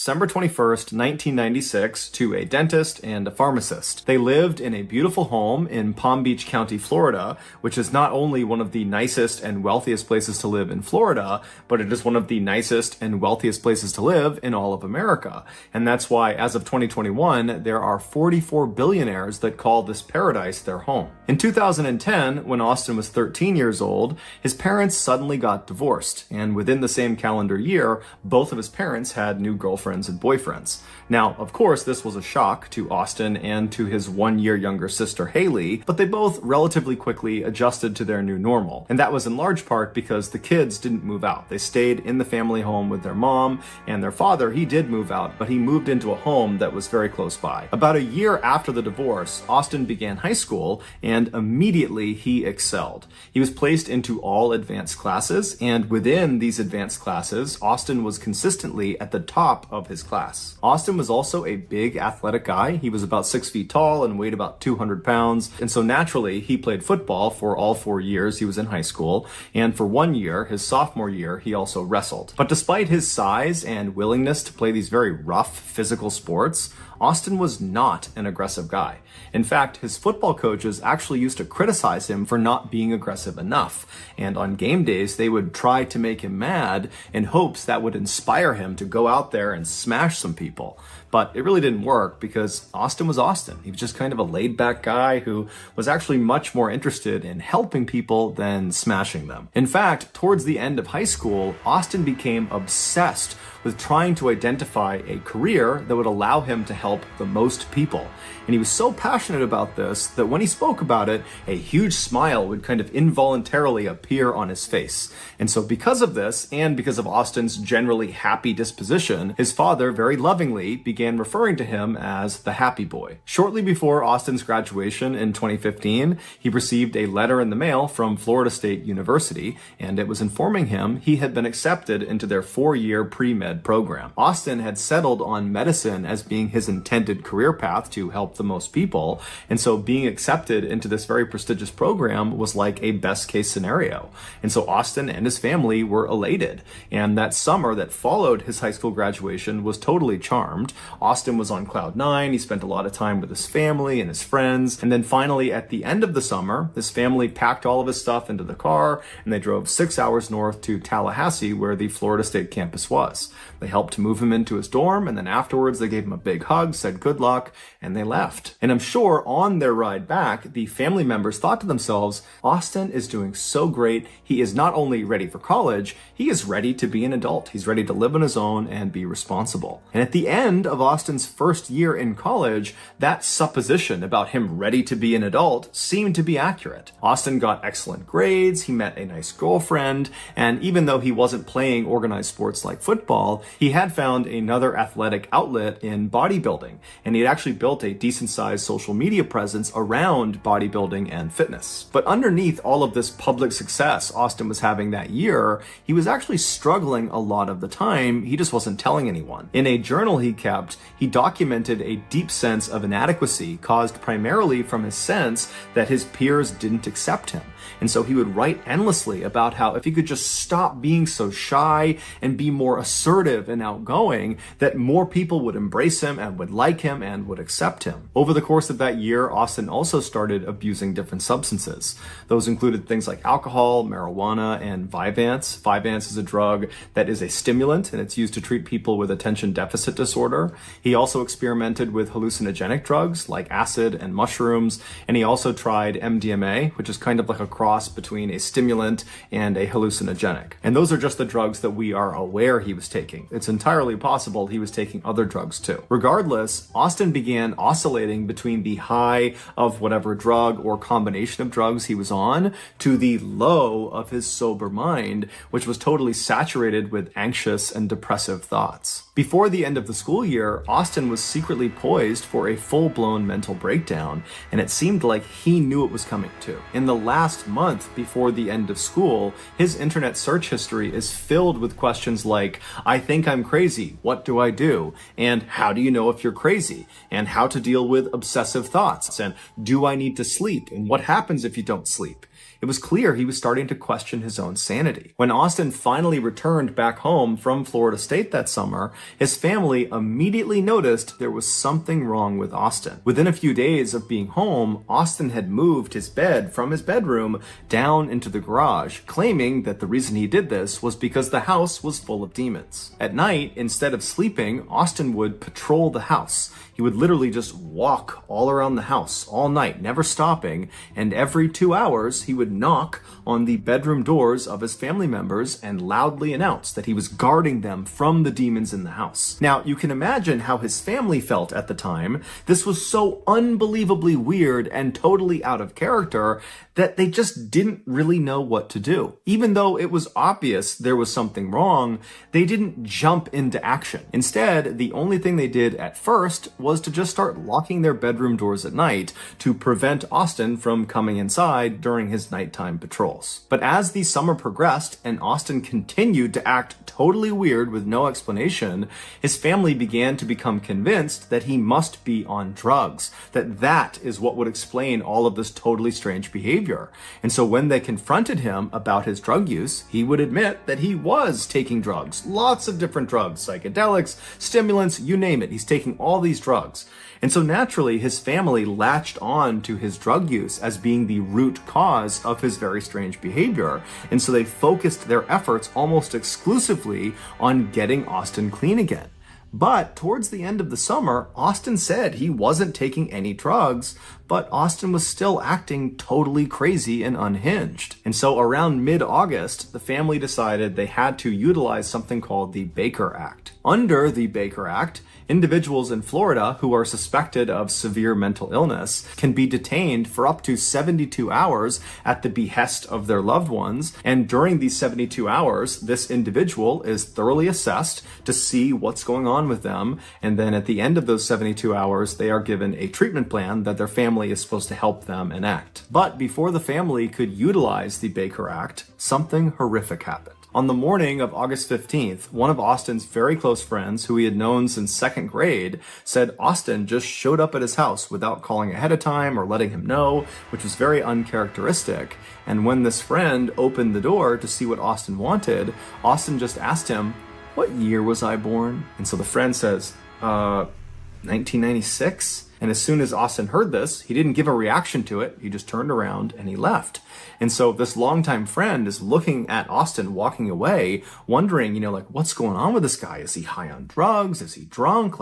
December 21st, 1996, to a dentist and a pharmacist. They lived in a beautiful home in Palm Beach County, Florida, which is not only one of the nicest and wealthiest places to live in Florida, but it is one of the nicest and wealthiest places to live in all of America. And that's why, as of 2021, there are 44 billionaires that call this paradise their home. In 2010, when Austin was 13 years old, his parents suddenly got divorced, and within the same calendar year, both of his parents had new girlfriends and boyfriends. Now, of course, this was a shock to Austin and to his 1 year younger sister Haley, but they both relatively quickly adjusted to their new normal. And that was in large part because the kids didn't move out. They stayed in the family home with their mom, and their father, he did move out, but he moved into a home that was very close by. About a year after the divorce, Austin began high school, and immediately he excelled. He was placed into all advanced classes, and within these advanced classes, Austin was consistently at the top of his class. Austin was also a big athletic guy. He was about 6 feet tall and weighed about 200 pounds. And so naturally, he played football for all 4 years he was in high school. And for 1 year, his sophomore year, he also wrestled. But despite his size and willingness to play these very rough physical sports, Austin was not an aggressive guy. In fact, his football coaches actually used to criticize him for not being aggressive enough. And on game days, they would try to make him mad in hopes that would inspire him to go out there and smash some people. But it really didn't work because Austin was Austin. He was just kind of a laid-back guy who was actually much more interested in helping people than smashing them. In fact, towards the end of high school, Austin became obsessed with trying to identify a career that would allow him to help the most people. And he was so passionate about this that when he spoke about it, a huge smile would kind of involuntarily appear on his face. And so because of this, and because of Austin's generally happy disposition, his father very lovingly began referring to him as the happy boy. Shortly before Austin's graduation in 2015, he received a letter in the mail from Florida State University, and it was informing him he had been accepted into their 4-year pre-med program. Austin had settled on medicine as being his intended career path to help the most people, and so being accepted into this very prestigious program was like a best case scenario. And so Austin and his family were elated, and that summer that followed his high school graduation was totally charmed. Austin was on cloud nine. He spent a lot of time with his family and his friends, and then finally at the end of the summer, his family packed all of his stuff into the car and they drove 6 hours north to Tallahassee, where the Florida State campus was. They helped to move him into his dorm, and then afterwards they gave him a big hug, said good luck, and they left. And I'm sure on their ride back, the family members thought to themselves, Austin is doing so great. He is not only ready for college, he is ready to be an adult. He's ready to live on his own and be responsible. And at the end of Austin's first year in college, that supposition about him ready to be an adult seemed to be accurate. Austin got excellent grades, he met a nice girlfriend, and even though he wasn't playing organized sports like football, he had found another athletic outlet in bodybuilding, and he had actually built a decent-sized social media presence around bodybuilding and fitness. But underneath all of this public success Austin was having that year, he was actually struggling a lot of the time. He just wasn't telling anyone. In a journal he kept, he documented a deep sense of inadequacy caused primarily from his sense that his peers didn't accept him. And so he would write endlessly about how if he could just stop being so shy and be more assertive and outgoing, that more people would embrace him and would like him and would accept him. Over the course of that year, Austin also started abusing different substances. Those included things like alcohol, marijuana, and Vyvanse. Vyvanse is a drug that is a stimulant, and it's used to treat people with attention deficit disorder. He also experimented with hallucinogenic drugs like acid and mushrooms, and he also tried MDMA, which is kind of like a cross between a stimulant and a hallucinogenic. And those are just the drugs that we are aware he was taking. It's entirely possible he was taking other drugs too. Regardless, Austin began oscillating between the high of whatever drug or combination of drugs he was on to the low of his sober mind, which was totally saturated with anxious and depressive thoughts. Before the end of the school year, Austin was secretly poised for a full-blown mental breakdown, and it seemed like he knew it was coming too. In the last month before the end of school, his internet search history is filled with questions like, I think I'm crazy, what do I do? And how do you know if you're crazy? And how to deal with obsessive thoughts? And do I need to sleep? And what happens if you don't sleep? It was clear he was starting to question his own sanity. When Austin finally returned back home from Florida State that summer, his family immediately noticed there was something wrong with Austin. Within a few days of being home, Austin had moved his bed from his bedroom down into the garage, claiming that the reason he did this was because the house was full of demons. At night, instead of sleeping, Austin would patrol the house. He would literally just walk all around the house all night, never stopping, and every 2 hours he would knock on the bedroom doors of his family members and loudly announce that he was guarding them from the demons in the house. Now, you can imagine how his family felt at the time. This was so unbelievably weird and totally out of character that they just didn't really know what to do. Even though it was obvious there was something wrong, they didn't jump into action. Instead, the only thing they did at first was to just start locking their bedroom doors at night to prevent Austin from coming inside during his nighttime patrols. But as the summer progressed and Austin continued to act totally weird with no explanation, his family began to become convinced that he must be on drugs, that is what would explain all of this totally strange behavior. And so when they confronted him about his drug use, he would admit that he was taking drugs, lots of different drugs, psychedelics, stimulants, you name it. He's taking all these drugs. And so naturally, his family latched on to his drug use as being the root cause of his very strange behavior. And so they focused their efforts almost exclusively on getting Austin clean again. But towards the end of the summer, Austin said he wasn't taking any drugs, but Austin was still acting totally crazy and unhinged. And so around mid-August, the family decided they had to utilize something called the Baker Act. Under the Baker Act, individuals in Florida who are suspected of severe mental illness can be detained for up to 72 hours at the behest of their loved ones. And during these 72 hours, this individual is thoroughly assessed to see what's going on with them. And then at the end of those 72 hours, they are given a treatment plan that their family is supposed to help them enact. But before the family could utilize the Baker Act, something horrific happened. On the morning of August 15th, one of Austin's very close friends, who he had known since second grade, said Austin just showed up at his house without calling ahead of time or letting him know, which was very uncharacteristic. And when this friend opened the door to see what Austin wanted, Austin just asked him, "What year was I born?" And so the friend says, 1996? And as soon as Austin heard this, he didn't give a reaction to it. He just turned around and he left. And so this longtime friend is looking at Austin walking away, wondering, what's going on with this guy? Is he high on drugs? Is he drunk?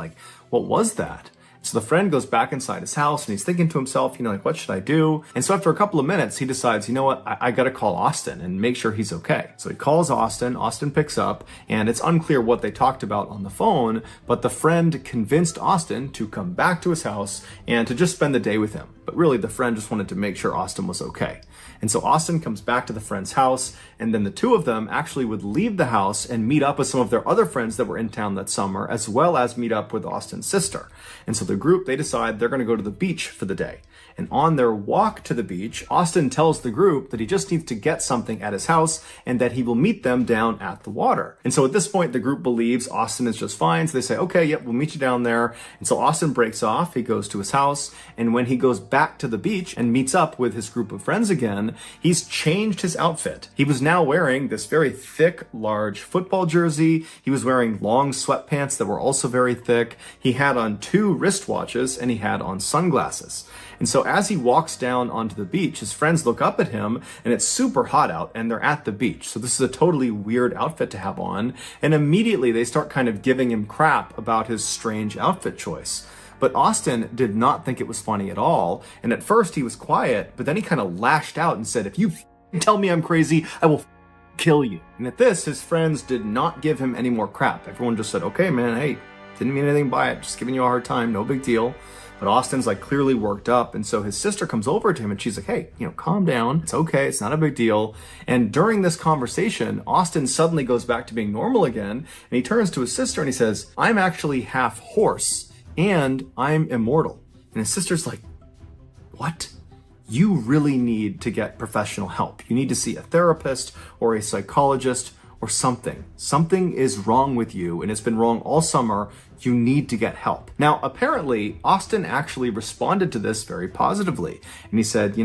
What was that? So the friend goes back inside his house and he's thinking to himself, what should I do? And so after a couple of minutes, he decides, I got to call Austin and make sure he's okay. So he calls Austin, Austin picks up, and it's unclear what they talked about on the phone, but the friend convinced Austin to come back to his house and to just spend the day with him. But really, the friend just wanted to make sure Austin was okay. And so Austin comes back to the friend's house, and then the two of them actually would leave the house and meet up with some of their other friends that were in town that summer, as well as meet up with Austin's sister. And so the group, they decide they're going to go to the beach for the day. And on their walk to the beach, Austin tells the group that he just needs to get something at his house and that he will meet them down at the water. And so at this point, the group believes Austin is just fine. So they say, okay, yep, we'll meet you down there. And so Austin breaks off. He goes to his house. And when he goes back to the beach and meets up with his group of friends again, he's changed his outfit. He was now wearing this very thick, large football jersey. He was wearing long sweatpants that were also very thick. He had on 2 wristwatches and he had on sunglasses. And so as he walks down onto the beach, his friends look up at him and it's super hot out and they're at the beach. So this is a totally weird outfit to have on. And immediately they start kind of giving him crap about his strange outfit choice. But Austin did not think it was funny at all. And at first he was quiet, but then he kind of lashed out and said, "If you tell me I'm crazy, I will kill you." And at this, his friends did not give him any more crap. Everyone just said, "Okay, man, hey, didn't mean anything by it. Just giving you a hard time. No big deal." But Austin's clearly worked up. And so his sister comes over to him and she's like, "Hey, calm down. It's okay. It's not a big deal." And during this conversation, Austin suddenly goes back to being normal again. And he turns to his sister and he says, "I'm actually half horse and I'm immortal." And his sister's like, "What? You really need to get professional help. You need to see a therapist or a psychologist or something. Something is wrong with you and it's been wrong all summer. You need to get help." Now, apparently, Austin actually responded to this very positively. And he said,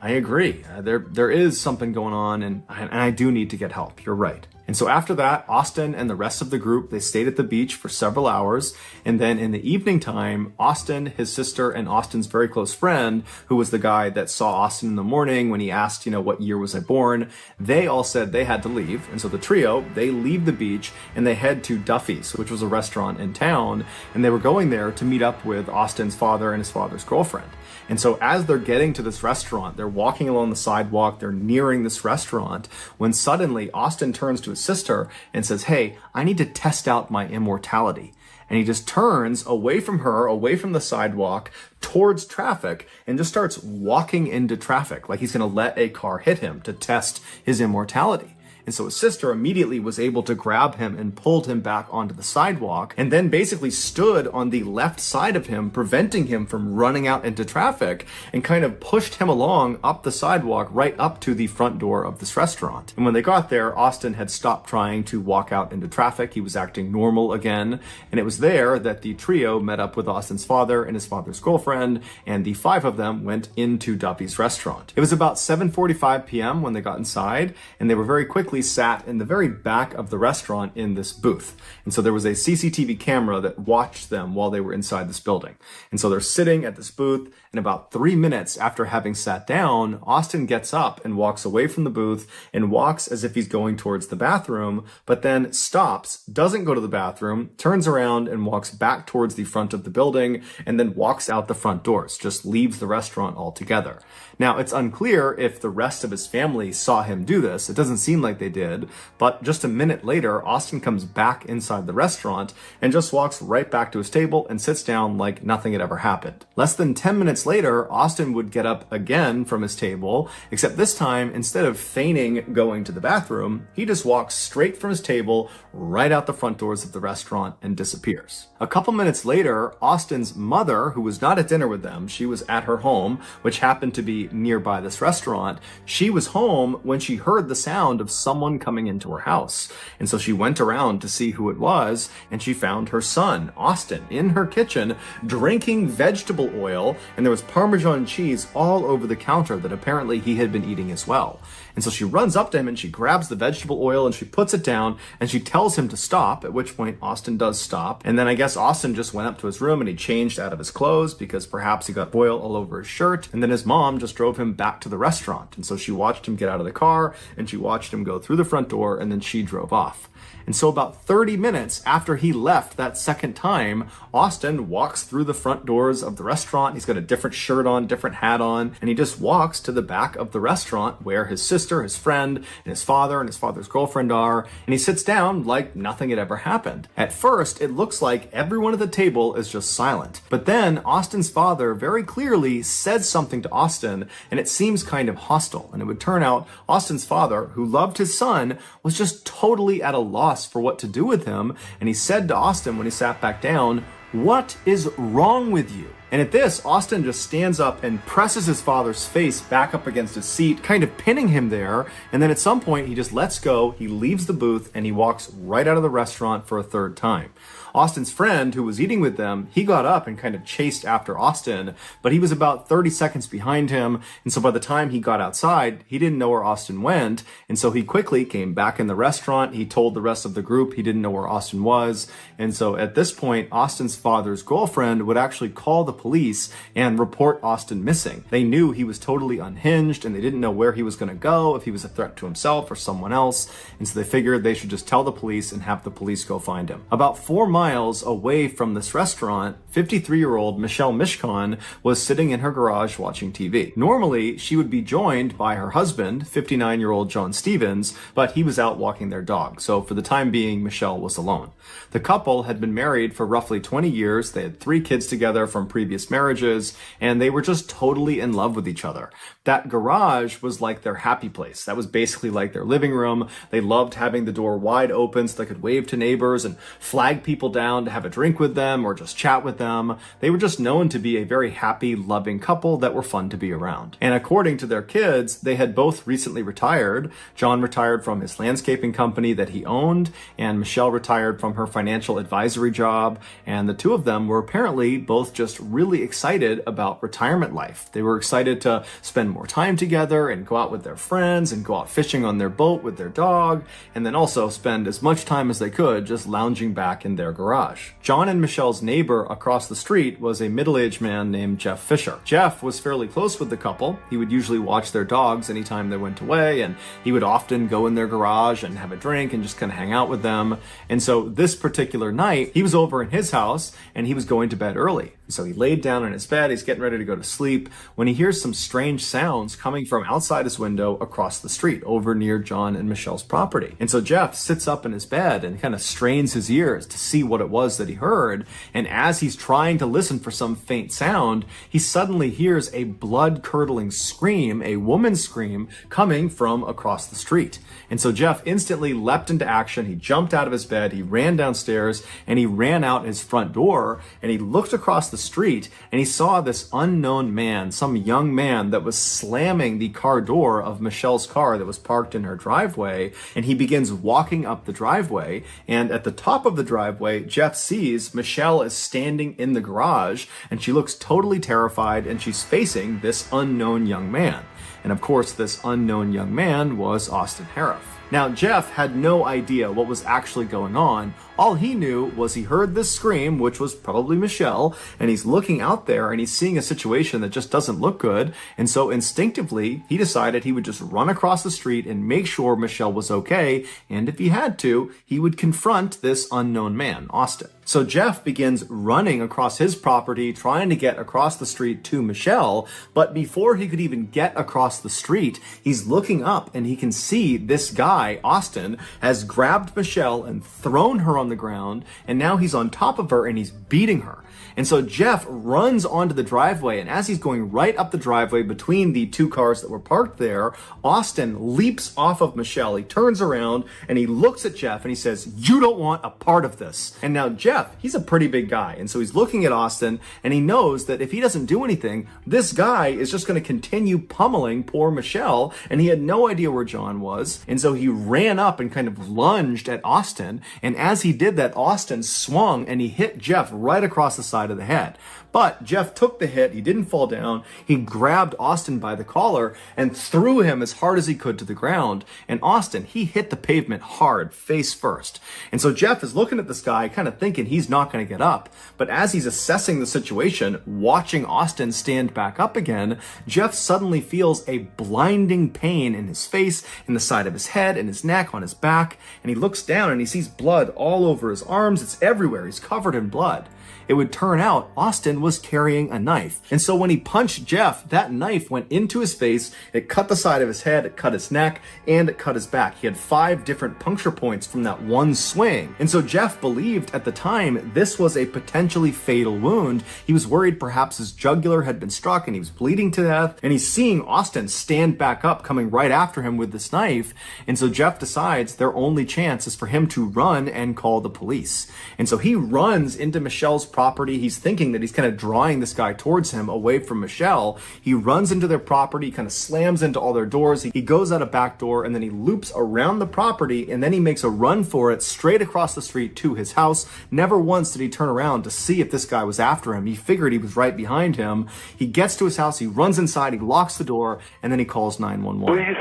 I agree. There is something going on, and I do need to get help. You're right. And so after that, Austin and the rest of the group, they stayed at the beach for several hours. And then in the evening time, Austin, his sister, and Austin's very close friend, who was the guy that saw Austin in the morning when he asked, what year was I born, they all said they had to leave. And so the trio, they leave the beach and they head to Duffy's, which was a restaurant in town. And they were going there to meet up with Austin's father and his father's girlfriend. And so as they're getting to this restaurant, they're walking along the sidewalk, they're nearing this restaurant, when suddenly Austin turns to his sister and says, "Hey, I need to test out my immortality." And he just turns away from her, away from the sidewalk, towards traffic, and just starts walking into traffic, like he's going to let a car hit him to test his immortality. And so his sister immediately was able to grab him and pulled him back onto the sidewalk, and then basically stood on the left side of him, preventing him from running out into traffic, and kind of pushed him along up the sidewalk right up to the front door of this restaurant. And when they got there, Austin had stopped trying to walk out into traffic. He was acting normal again. And it was there that the trio met up with Austin's father and his father's girlfriend, and the five of them went into Duffy's restaurant. It was about 7:45 p.m. when they got inside, and they were very quickly sat in the very back of the restaurant in this booth. And so there was a CCTV camera that watched them while they were inside this building. And so they're sitting at this booth, and about 3 minutes after having sat down, Austin gets up and walks away from the booth and walks as if he's going towards the bathroom, but then stops, doesn't go to the bathroom, turns around and walks back towards the front of the building, and then walks out the front doors, just leaves the restaurant altogether. Now, it's unclear if the rest of his family saw him do this. It doesn't seem like they did, but just a minute later, Austin comes back inside the restaurant and just walks right back to his table and sits down like nothing had ever happened. Less than 10 minutes later, Austin would get up again from his table, except this time, instead of feigning going to the bathroom, he just walks straight from his table right out the front doors of the restaurant and disappears. A couple minutes later, Austin's mother, who was not at dinner with them, she was at her home, which happened to be nearby this restaurant. She was home when she heard the sound of someone coming into her house. And so she went around to see who it was, and she found her son, Austin, in her kitchen, drinking vegetable oil, and there was Parmesan cheese all over the counter that apparently he had been eating as well. And so she runs up to him and she grabs the vegetable oil and she puts it down and she tells him to stop, at which point Austin does stop. And then I guess Austin just went up to his room and he changed out of his clothes because perhaps he got oil all over his shirt. And then his mom just drove him back to the restaurant. And so she watched him get out of the car and she watched him go through the front door, and then she drove off. And so about 30 minutes after he left that second time, Austin walks through the front doors of the restaurant. He's got a different shirt on, different hat on, and he just walks to the back of the restaurant where his sister, his friend, and his father and his father's girlfriend are, and he sits down like nothing had ever happened. At first, it looks like everyone at the table is just silent. But then Austin's father very clearly says something to Austin, and it seems kind of hostile. And it would turn out Austin's father, who loved his son, was just totally at a loss for what to do with him. And he said to Austin when he sat back down, "What is wrong with you?" And at this, Austin just stands up and presses his father's face back up against his seat, kind of pinning him there. And then at some point, he just lets go, he leaves the booth, and he walks right out of the restaurant for a third time. Austin's friend, who was eating with them, he got up and kind of chased after Austin, but he was about 30 seconds behind him. And so by the time he got outside, he didn't know where Austin went. And so he quickly came back in the restaurant. He told the rest of the group he didn't know where Austin was. And so at this point, Austin's father's girlfriend would actually call the police and report Austin missing. They knew he was totally unhinged and they didn't know where he was going to go, if he was a threat to himself or someone else. And so they figured they should just tell the police and have the police go find him. About 4 miles away from this restaurant, 53-year-old Michelle Mishcon was sitting in her garage watching TV. Normally, she would be joined by her husband, 59-year-old John Stevens, but he was out walking their dog. So for the time being, Michelle was alone. The couple had been married for roughly 20 years. They had 3 kids together from previous marriages, and they were just totally in love with each other. That garage was like their happy place. That was basically like their living room. They loved having the door wide open so they could wave to neighbors and flag people people down to have a drink with them or just chat with them. They were just known to be a very happy, loving couple that were fun to be around. And according to their kids, they had both recently retired. John retired from his landscaping company that he owned, and Michelle retired from her financial advisory job. And the two of them were apparently both just really excited about retirement life. They were excited to spend more time together and go out with their friends and go out fishing on their boat with their dog, and then also spend as much time as they could just lounging back in their garage. John and Michelle's neighbor across the street was a middle-aged man named Jeff Fisher. Jeff was fairly close with the couple. He would usually watch their dogs anytime they went away, and he would often go in their garage and have a drink and just kind of hang out with them. And so this particular night, he was over in his house and he was going to bed early. So he laid down in his bed, he's getting ready to go to sleep, when he hears some strange sounds coming from outside his window across the street over near John and Michelle's property. And so Jeff sits up in his bed and kind of strains his ears to see what it was that he heard. And as he's trying to listen for some faint sound, he suddenly hears a blood-curdling scream, a woman's scream, coming from across the street. And so Jeff instantly leapt into action. He jumped out of his bed, he ran downstairs, and he ran out his front door, and he looked across the street, and he saw this unknown man, some young man that was slamming the car door of Michelle's car that was parked in her driveway. And he begins walking up the driveway, and at the top of the driveway, Jeff sees Michelle is standing in the garage, and she looks totally terrified, and she's facing this unknown young man. And of course, this unknown young man was Austin Harif. Now, Jeff had no idea what was actually going on. All he knew was he heard this scream, which was probably Michelle, and he's looking out there and he's seeing a situation that just doesn't look good. And so instinctively, he decided he would just run across the street and make sure Michelle was okay. And if he had to, he would confront this unknown man, Austin. So Jeff begins running across his property, trying to get across the street to Michelle. But before he could even get across the street, he's looking up and he can see this guy, Austin, has grabbed Michelle and thrown her on the ground. And now he's on top of her and he's beating her. And so Jeff runs onto the driveway, and as he's going right up the driveway between the two cars that were parked there, Austin leaps off of Michelle. He turns around and he looks at Jeff and he says, "You don't want a part of this." And now Jeff, he's a pretty big guy, and so he's looking at Austin and he knows that if he doesn't do anything, this guy is just going to continue pummeling poor Michelle, and he had no idea where John was. And so he ran up and kind of lunged at Austin, and as he did that, Austin swung and he hit Jeff right across the side of the head. But Jeff took the hit, he didn't fall down, he grabbed Austin by the collar and threw him as hard as he could to the ground. And Austin, he hit the pavement hard, face first. And so Jeff is looking at this guy, kind of thinking he's not going to get up. But as he's assessing the situation, watching Austin stand back up again, Jeff suddenly feels a blinding pain in his face, in the side of his head, in his neck, on his back. And he looks down and he sees blood all over his arms. It's everywhere. He's covered in blood. It would turn out Austin was carrying a knife. And so when he punched Jeff, that knife went into his face, it cut the side of his head, it cut his neck, and it cut his back. He had 5 different puncture points from that one swing. And so Jeff believed at the time this was a potentially fatal wound. He was worried perhaps his jugular had been struck and he was bleeding to death. And he's seeing Austin stand back up, coming right after him with this knife. And so Jeff decides their only chance is for him to run and call the police. And so he runs into Michelle's property. He's thinking that he's kind of drawing this guy towards him away from Michelle. He runs into their property, kind of slams into all their doors. He goes out a back door and then he loops around the property, and then he makes a run for it straight across the street to his house. Never once did he turn around to see if this guy was after him. He figured he was right behind him. He gets to his house, he runs inside, he locks the door, and then he calls 911. Police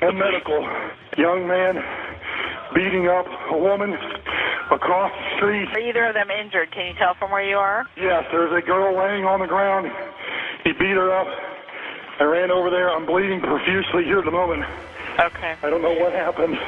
and medical. Young man beating up a woman across the street. Are either of them injured? Can you tell from where you are? Yes, there's a girl laying on the ground. He beat her up. I ran over there. I'm bleeding profusely here at the moment. Okay. I don't know what happened.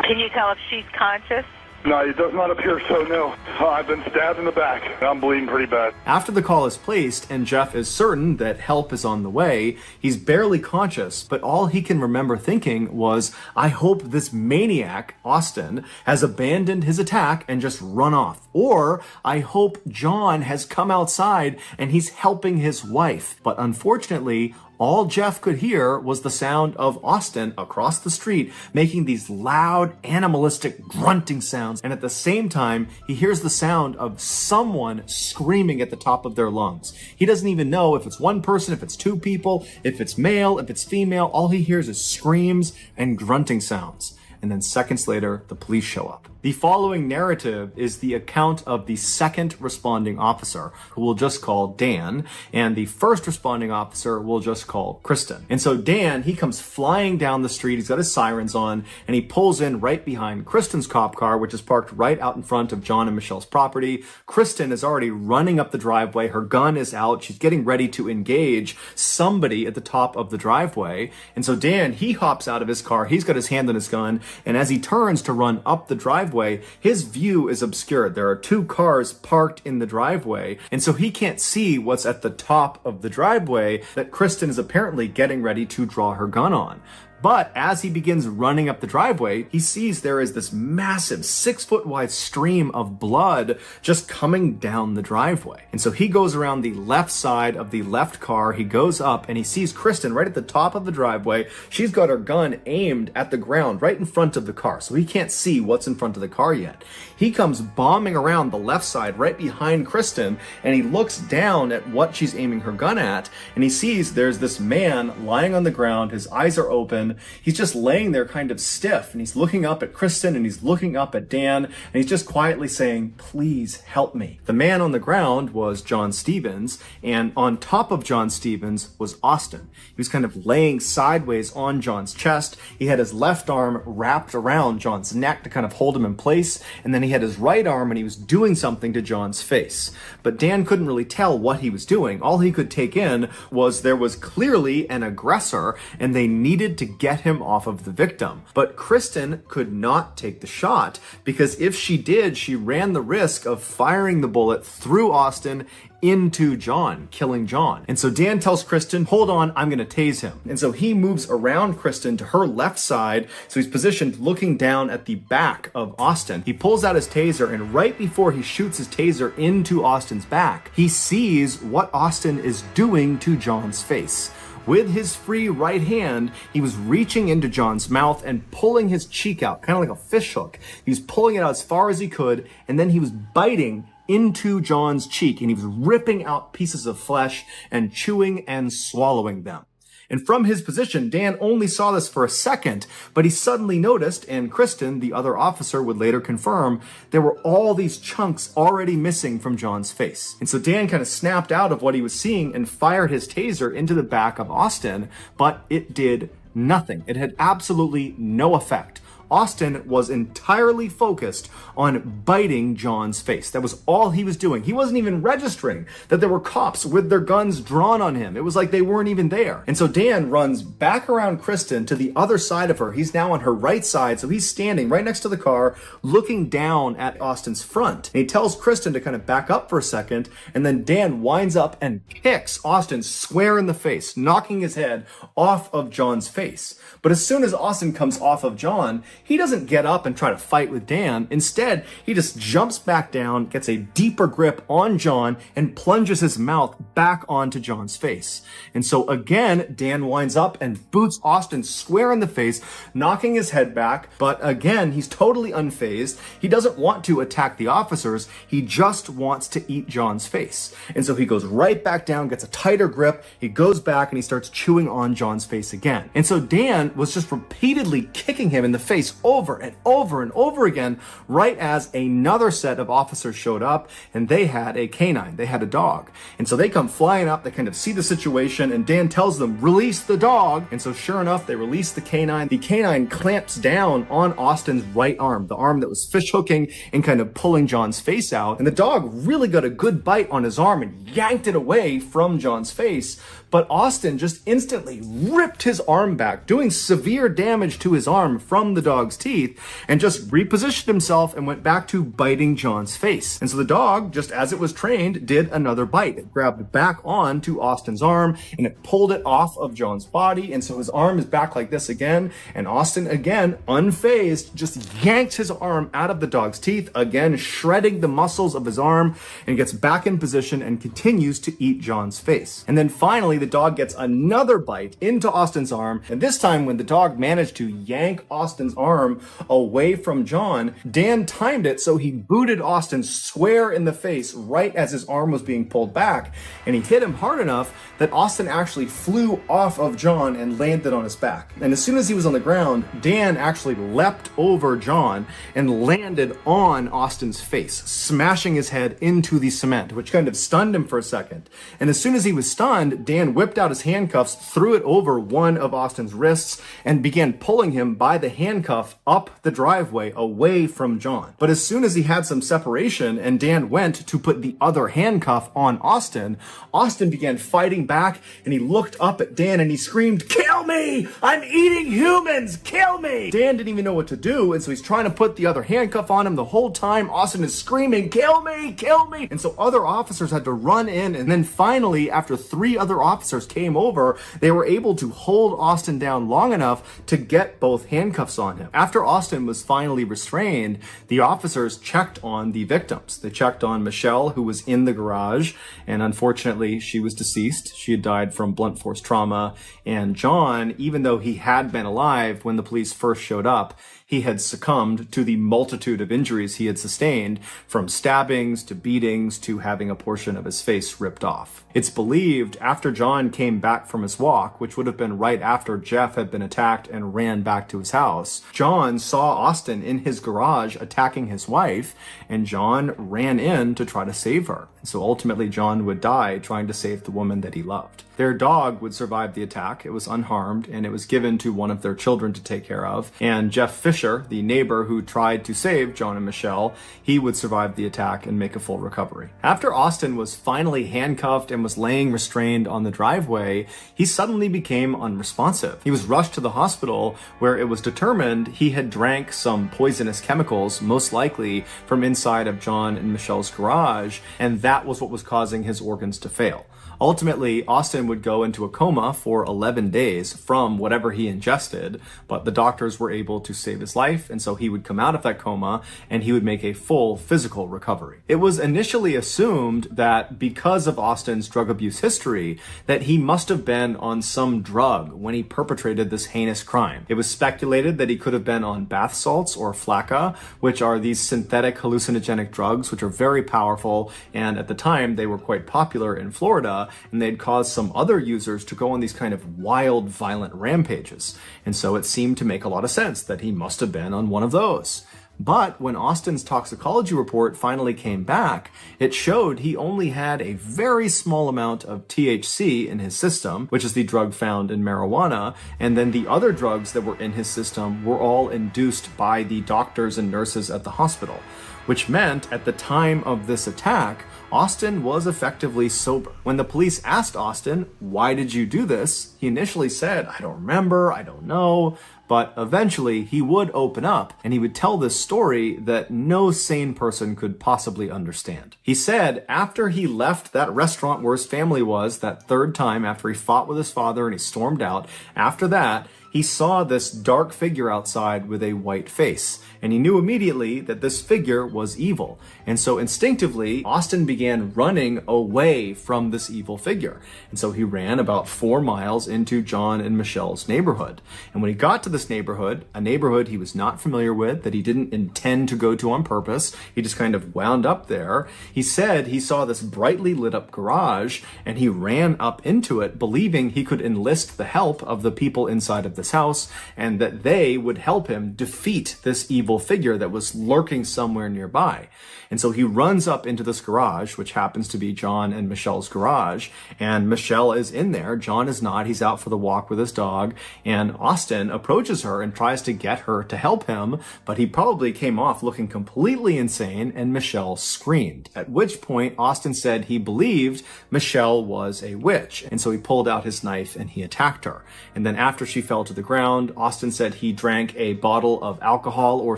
Can you tell if she's conscious? No, it does not appear so, no. I've been stabbed in the back. I'm bleeding pretty bad. After the call is placed and Jeff is certain that help is on the way, he's barely conscious, but all he can remember thinking was, I hope this maniac, Austin, has abandoned his attack and just run off. Or I hope John has come outside and he's helping his wife. But unfortunately, All Jeff could hear was the sound of Austin across the street making these loud, animalistic grunting sounds. And at the same time, he hears the sound of someone screaming at the top of their lungs. He doesn't even know if it's one person, if it's two people, if it's male, if it's female. All he hears is screams and grunting sounds. And then seconds later, the police show up. The following narrative is the account of the second responding officer, who we'll just call Dan, and the first responding officer we'll just call Kristen. And so Dan, he comes flying down the street, he's got his sirens on, and he pulls in right behind Kristen's cop car, which is parked right out in front of John and Michelle's property. Kristen is already running up the driveway, her gun is out, she's getting ready to engage somebody at the top of the driveway. And so Dan, he hops out of his car, he's got his hand on his gun, and as he turns to run up the driveway, his view is obscured. There are two cars parked in the driveway, and so he can't see what's at the top of the driveway that Kristen is apparently getting ready to draw her gun on. But as he begins running up the driveway, he sees there is this massive 6-foot wide stream of blood just coming down the driveway. And so he goes around the left side of the left car, he goes up and he sees Kristen right at the top of the driveway. She's got her gun aimed at the ground right in front of the car, so he can't see what's in front of the car yet. He comes bombing around the left side right behind Kristen, and he looks down at what she's aiming her gun at, and he sees there's this man lying on the ground, his eyes are open. He's just laying there kind of stiff, and he's looking up at Kristen and he's looking up at Dan, and he's just quietly saying, "Please help me." The man on the ground was John Stevens, and on top of John Stevens was Austin. He was kind of laying sideways on John's chest. He had his left arm wrapped around John's neck to kind of hold him in place, and then he had his right arm and he was doing something to John's face. But Dan couldn't really tell what he was doing. All he could take in was there was clearly an aggressor, and they needed to get him off of the victim. But Kristen could not take the shot, because if she did, she ran the risk of firing the bullet through Austin into John, killing John. And so Dan tells Kristen, "Hold on, I'm going to tase him." And so he moves around Kristen to her left side, so he's positioned looking down at the back of Austin. He pulls out his taser, and right before he shoots his taser into Austin's back, he sees what Austin is doing to John's face. With his free right hand, he was reaching into John's mouth and pulling his cheek out, kind of like a fish hook. He was pulling it out as far as he could, and then he was biting into John's cheek, and he was ripping out pieces of flesh and chewing and swallowing them. And from his position, Dan only saw this for a second, but he suddenly noticed, and Kristen, the other officer, would later confirm, there were all these chunks already missing from John's face. And so Dan kind of snapped out of what he was seeing and fired his taser into the back of Austin, but it did nothing. It had absolutely no effect. Austin was entirely focused on biting John's face. That was all he was doing. He wasn't even registering that there were cops with their guns drawn on him. It was like they weren't even there. And so Dan runs back around Kristen to the other side of her. He's now on her right side, so he's standing right next to the car, looking down at Austin's front. And he tells Kristen to kind of back up for a second, and then Dan winds up and kicks Austin square in the face, knocking his head off of John's face. But as soon as Austin comes off of John, he doesn't get up and try to fight with Dan. Instead, he just jumps back down, gets a deeper grip on John, and plunges his mouth back onto John's face. And so again, Dan winds up and boots Austin square in the face, knocking his head back. But again, he's totally unfazed. He doesn't want to attack the officers. He just wants to eat John's face. And so he goes right back down, gets a tighter grip. He goes back and he starts chewing on John's face again. And so Dan was just repeatedly kicking him in the face over and over and over again, right as another set of officers showed up, and they had a canine, they had a dog. And so they come flying up, they kind of see the situation, and Dan tells them, "Release the dog." And so sure enough, they release the canine. The canine clamps down on Austin's right arm, the arm that was fish hooking and kind of pulling John's face out. And the dog really got a good bite on his arm and yanked it away from John's face. But Austin just instantly ripped his arm back, doing severe damage to his arm from the dog's dog's teeth and just repositioned himself and went back to biting John's face. And so the dog, just as it was trained, did another bite. It grabbed back onto Austin's arm and it pulled it off of John's body. And so his arm is back like this again. And Austin, again, unfazed, just yanked his arm out of the dog's teeth, again, shredding the muscles of his arm, and gets back in position and continues to eat John's face. And then finally, the dog gets another bite into Austin's arm. And this time, when the dog managed to yank Austin's arm away from John, Dan timed it so he booted Austin square in the face right as his arm was being pulled back. And he hit him hard enough that Austin actually flew off of John and landed on his back. And as soon as he was on the ground, Dan actually leapt over John and landed on Austin's face, smashing his head into the cement, which kind of stunned him for a second. And as soon as he was stunned, Dan whipped out his handcuffs, threw it over one of Austin's wrists, and began pulling him by the handcuff up the driveway away from John. But as soon as he had some separation and Dan went to put the other handcuff on Austin, Austin began fighting back, and he looked up at Dan and he screamed, "Kill me! I'm eating humans! Kill me!" Dan didn't even know what to do, and so he's trying to put the other handcuff on him the whole time. Austin is screaming, "Kill me! Kill me!" And so other officers had to run in, and then finally, after 3 other officers came over, they were able to hold Austin down long enough to get both handcuffs on him. After Austin was finally restrained, the officers checked on the victims. They checked on Michelle, who was in the garage, and unfortunately, she was deceased. She had died from blunt force trauma. And John, even though he had been alive when the police first showed up, he had succumbed to the multitude of injuries he had sustained, from stabbings to beatings to having a portion of his face ripped off. It's believed after John came back from his walk, which would have been right after Jeff had been attacked and ran back to his house, John saw Austin in his garage attacking his wife, and John ran in to try to save her. So ultimately, John would die trying to save the woman that he loved. Their dog would survive the attack. It was unharmed, and it was given to one of their children to take care of. And Jeff Fisher, the neighbor who tried to save John and Michelle, he would survive the attack and make a full recovery. After Austin was finally handcuffed and was laying restrained on the driveway, he suddenly became unresponsive. He was rushed to the hospital, where it was determined he had drank some poisonous chemicals, most likely from inside of John and Michelle's garage, and that was what was causing his organs to fail. Ultimately, Austin would go into a coma for 11 days from whatever he ingested, but the doctors were able to save his life, and so he would come out of that coma and he would make a full physical recovery. It was initially assumed that because of Austin's drug abuse history, that he must have been on some drug when he perpetrated this heinous crime. It was speculated that he could have been on bath salts or flakka, which are these synthetic hallucinogenic drugs, which are very powerful, and at the time they were quite popular in Florida, and they'd caused some other users to go on these kind of wild, violent rampages. And so it seemed to make a lot of sense that he must have been on one of those. But when Austin's toxicology report finally came back, it showed he only had a very small amount of THC in his system, which is the drug found in marijuana, and then the other drugs that were in his system were all induced by the doctors and nurses at the hospital, which meant at the time of this attack, Austin was effectively sober. When the police asked Austin, "Why did you do this?" he initially said, "I don't remember, I don't know." But eventually he would open up and he would tell this story that no sane person could possibly understand. He said after he left that restaurant where his family was that third time, after he fought with his father and he stormed out, after that, he saw this dark figure outside with a white face, and he knew immediately that this figure was evil. And so instinctively, Austin began running away from this evil figure. And so he ran about 4 miles into John and Michelle's neighborhood. And when he got to this neighborhood, a neighborhood he was not familiar with, that he didn't intend to go to on purpose, he just kind of wound up there, he said he saw this brightly lit up garage, and he ran up into it, believing he could enlist the help of the people inside of this house, and that they would help him defeat this evil figure that was lurking somewhere nearby. And so he runs up into this garage, which happens to be John and Michelle's garage, and Michelle is in there. John is not. He's out for the walk with his dog, and Austin approaches her and tries to get her to help him, but he probably came off looking completely insane, and Michelle screamed. At which point, Austin said he believed Michelle was a witch, and so he pulled out his knife and he attacked her. And then after she fell to the ground. Austin said he drank a bottle of alcohol or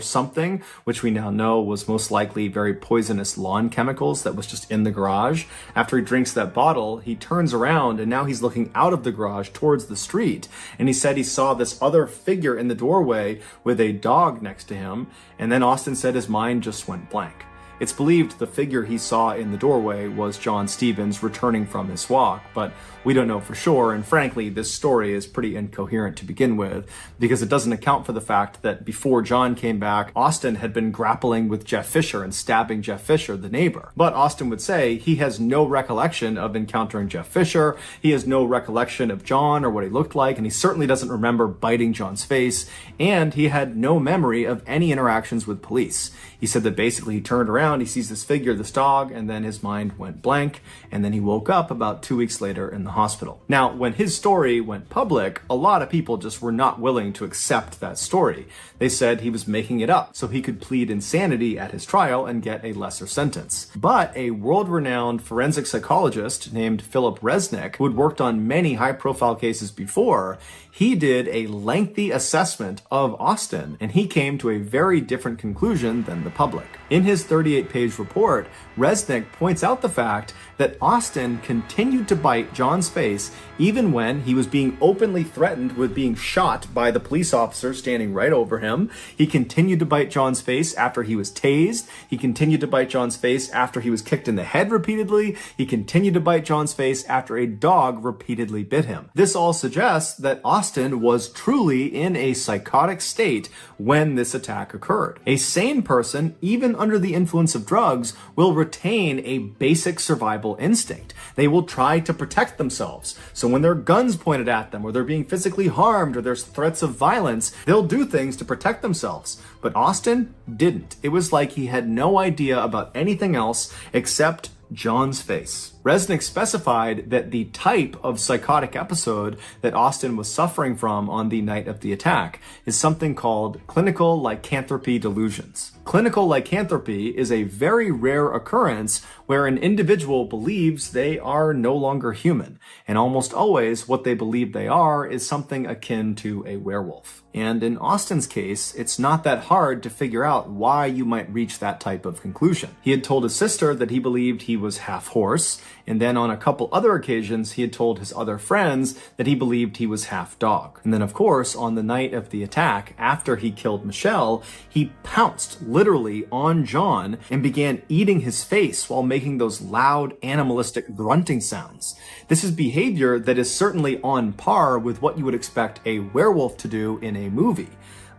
something, which we now know was most likely very poisonous lawn chemicals that was just in the garage. After he drinks that bottle, he turns around and now he's looking out of the garage towards the street. And he said he saw this other figure in the doorway with a dog next to him. And then Austin said his mind just went blank. It's believed the figure he saw in the doorway was John Stevens returning from his walk, but we don't know for sure, and frankly, this story is pretty incoherent to begin with, because it doesn't account for the fact that before John came back, Austin had been grappling with Jeff Fisher and stabbing Jeff Fisher, the neighbor. But Austin would say he has no recollection of encountering Jeff Fisher, he has no recollection of John or what he looked like, and he certainly doesn't remember biting John's face, and he had no memory of any interactions with police. He said that basically he turned around, he sees this figure, this dog, and then his mind went blank, and then he woke up about 2 weeks later in the hospital. Now, when his story went public, a lot of people just were not willing to accept that story. They said he was making it up so he could plead insanity at his trial and get a lesser sentence. But a world-renowned forensic psychologist named Philip Resnick, who had worked on many high-profile cases before, he did a lengthy assessment of Austin, and he came to a very different conclusion than the public. In his 38-page report, Resnick points out the fact that Austin continued to bite John's face even when he was being openly threatened with being shot by the police officer standing right over him. He continued to bite John's face after he was tased. He continued to bite John's face after he was kicked in the head repeatedly. He continued to bite John's face after a dog repeatedly bit him. This all suggests that Austin was truly in a psychotic state when this attack occurred. A sane person, even under the influence of drugs, will retain a basic survival instinct. They will try to protect themselves. So when there are guns pointed at them, or they're being physically harmed, or there's threats of violence, they'll do things to protect themselves. But Austin didn't. It was like he had no idea about anything else except John's face. Resnick specified that the type of psychotic episode that Austin was suffering from on the night of the attack is something called clinical lycanthropy delusions. Clinical lycanthropy is a very rare occurrence where an individual believes they are no longer human, and almost always what they believe they are is something akin to a werewolf. And in Austin's case, it's not that hard to figure out why you might reach that type of conclusion. He had told his sister that he believed he was half horse, and then on a couple other occasions, he had told his other friends that he believed he was half dog. And then, of course, on the night of the attack, after he killed Michelle, he pounced literally on John and began eating his face while making those loud, animalistic grunting sounds. This is behavior that is certainly on par with what you would expect a werewolf to do in a movie.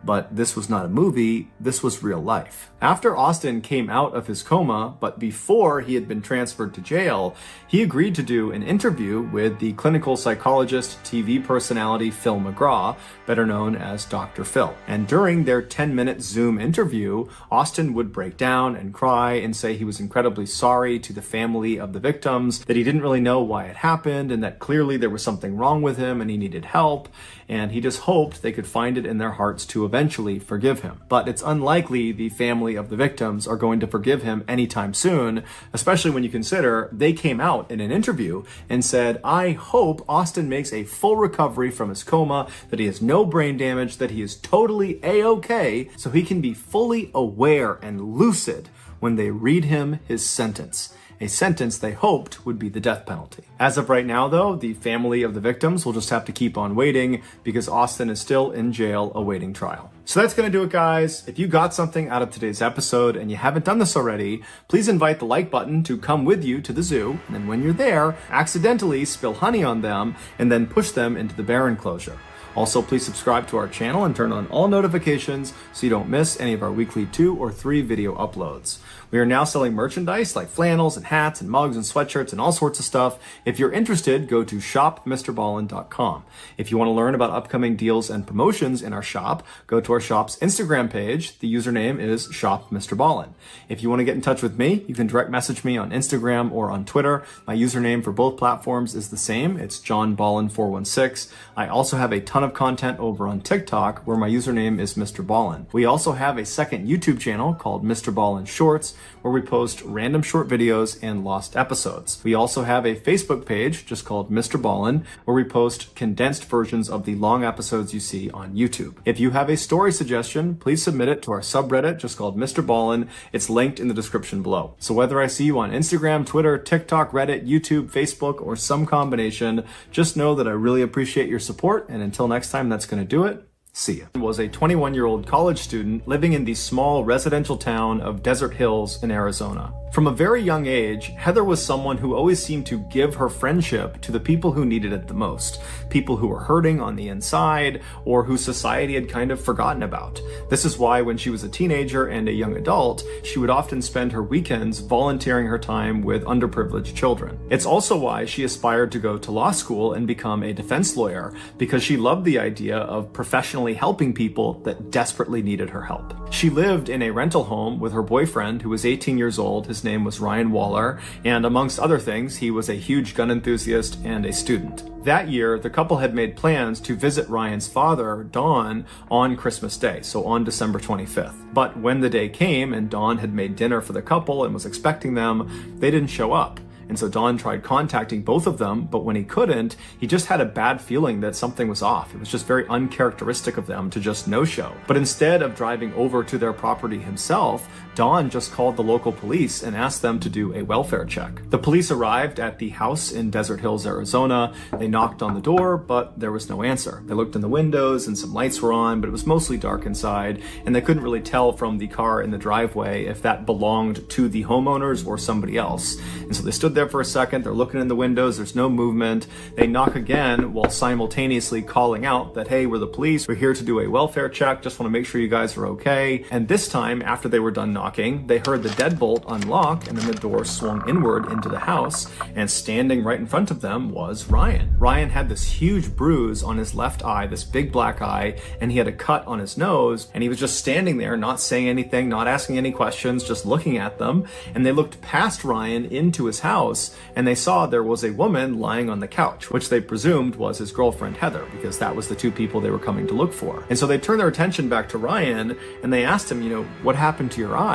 But this was not a movie, this was real life. After Austin came out of his coma, but before he had been transferred to jail, he agreed to do an interview with the clinical psychologist, TV personality Phil McGraw, better known as Dr. Phil. And during their 10-minute Zoom interview, Austin would break down and cry and say he was incredibly sorry to the family of the victims, that he didn't really know why it happened, and that clearly there was something wrong with him and he needed help, and he just hoped they could find it in their hearts to eventually forgive him. But it's unlikely the family of the victims are going to forgive him anytime soon, especially when you consider they came out in an interview and said, "I hope Austin makes a full recovery from his coma, that he has no brain damage, that he is totally A-okay, so he can be fully aware and lucid when they read him his sentence." A sentence they hoped would be the death penalty. As of right now, though, the family of the victims will just have to keep on waiting because Austin is still in jail awaiting trial. So that's going to do it, guys. If you got something out of today's episode and you haven't done this already, please invite the like button to come with you to the zoo, and then when you're there, accidentally spill honey on them and then push them into the bear enclosure. Also, please subscribe to our channel and turn on all notifications so you don't miss any of our weekly 2 or 3 video uploads. We are now selling merchandise like flannels and hats and mugs and sweatshirts and all sorts of stuff. If you're interested, go to shopmrballen.com. If you want to learn about upcoming deals and promotions in our shop, go to our shop's Instagram page. The username is shopmrballen. If you want to get in touch with me, you can direct message me on Instagram or on Twitter. My username for both platforms is the same. It's johnballen416. I also have a ton ton of content over on TikTok, where my username is MrBallen. We also have a second YouTube channel called MrBallen Shorts, where we post random short videos and lost episodes. We also have a Facebook page just called MrBallen, where we post condensed versions of the long episodes you see on YouTube. If you have a story suggestion, please submit it to our subreddit just called MrBallen. It's linked in the description below. So whether I see you on Instagram, Twitter, TikTok, Reddit, YouTube, Facebook, or some combination, just know that I really appreciate your support. And until next time, that's going to do it. See ya. Was a 21-year-old college student living in the small residential town of Desert Hills in Arizona. From a very young age, Heather was someone who always seemed to give her friendship to the people who needed it the most, people who were hurting on the inside or who society had kind of forgotten about. This is why when she was a teenager and a young adult, she would often spend her weekends volunteering her time with underprivileged children. It's also why she aspired to go to law school and become a defense lawyer, because she loved the idea of professionally helping people that desperately needed her help. She lived in a rental home with her boyfriend, who was 18 years old. His name was Ryan Waller, and amongst other things, he was a huge gun enthusiast and a student. That year, the couple had made plans to visit Ryan's father, Don, on Christmas Day, so on December 25th. But when the day came and Don had made dinner for the couple and was expecting them, they didn't show up. And so Don tried contacting both of them, but when he couldn't, he just had a bad feeling that something was off. It was just very uncharacteristic of them to just no-show. But instead of driving over to their property himself, Don just called the local police and asked them to do a welfare check. The police arrived at the house in Desert Hills, Arizona. They knocked on the door, but there was no answer. They looked in the windows and some lights were on, but it was mostly dark inside, and they couldn't really tell from the car in the driveway if that belonged to the homeowners or somebody else. And so they stood there for a second. They're looking in the windows. There's no movement. They knock again while simultaneously calling out that, hey, we're the police. We're here to do a welfare check. Just want to make sure you guys are okay. And this time, after they were done knocking, they heard the deadbolt unlock, and then the door swung inward into the house, and standing right in front of them was Ryan. Ryan had this huge bruise on his left eye, this big black eye, and he had a cut on his nose, and he was just standing there, not saying anything, not asking any questions, just looking at them. And they looked past Ryan into his house, and they saw there was a woman lying on the couch, which they presumed was his girlfriend Heather, because that was the two people they were coming to look for. And so they turned their attention back to Ryan, and they asked him, what happened to your eye?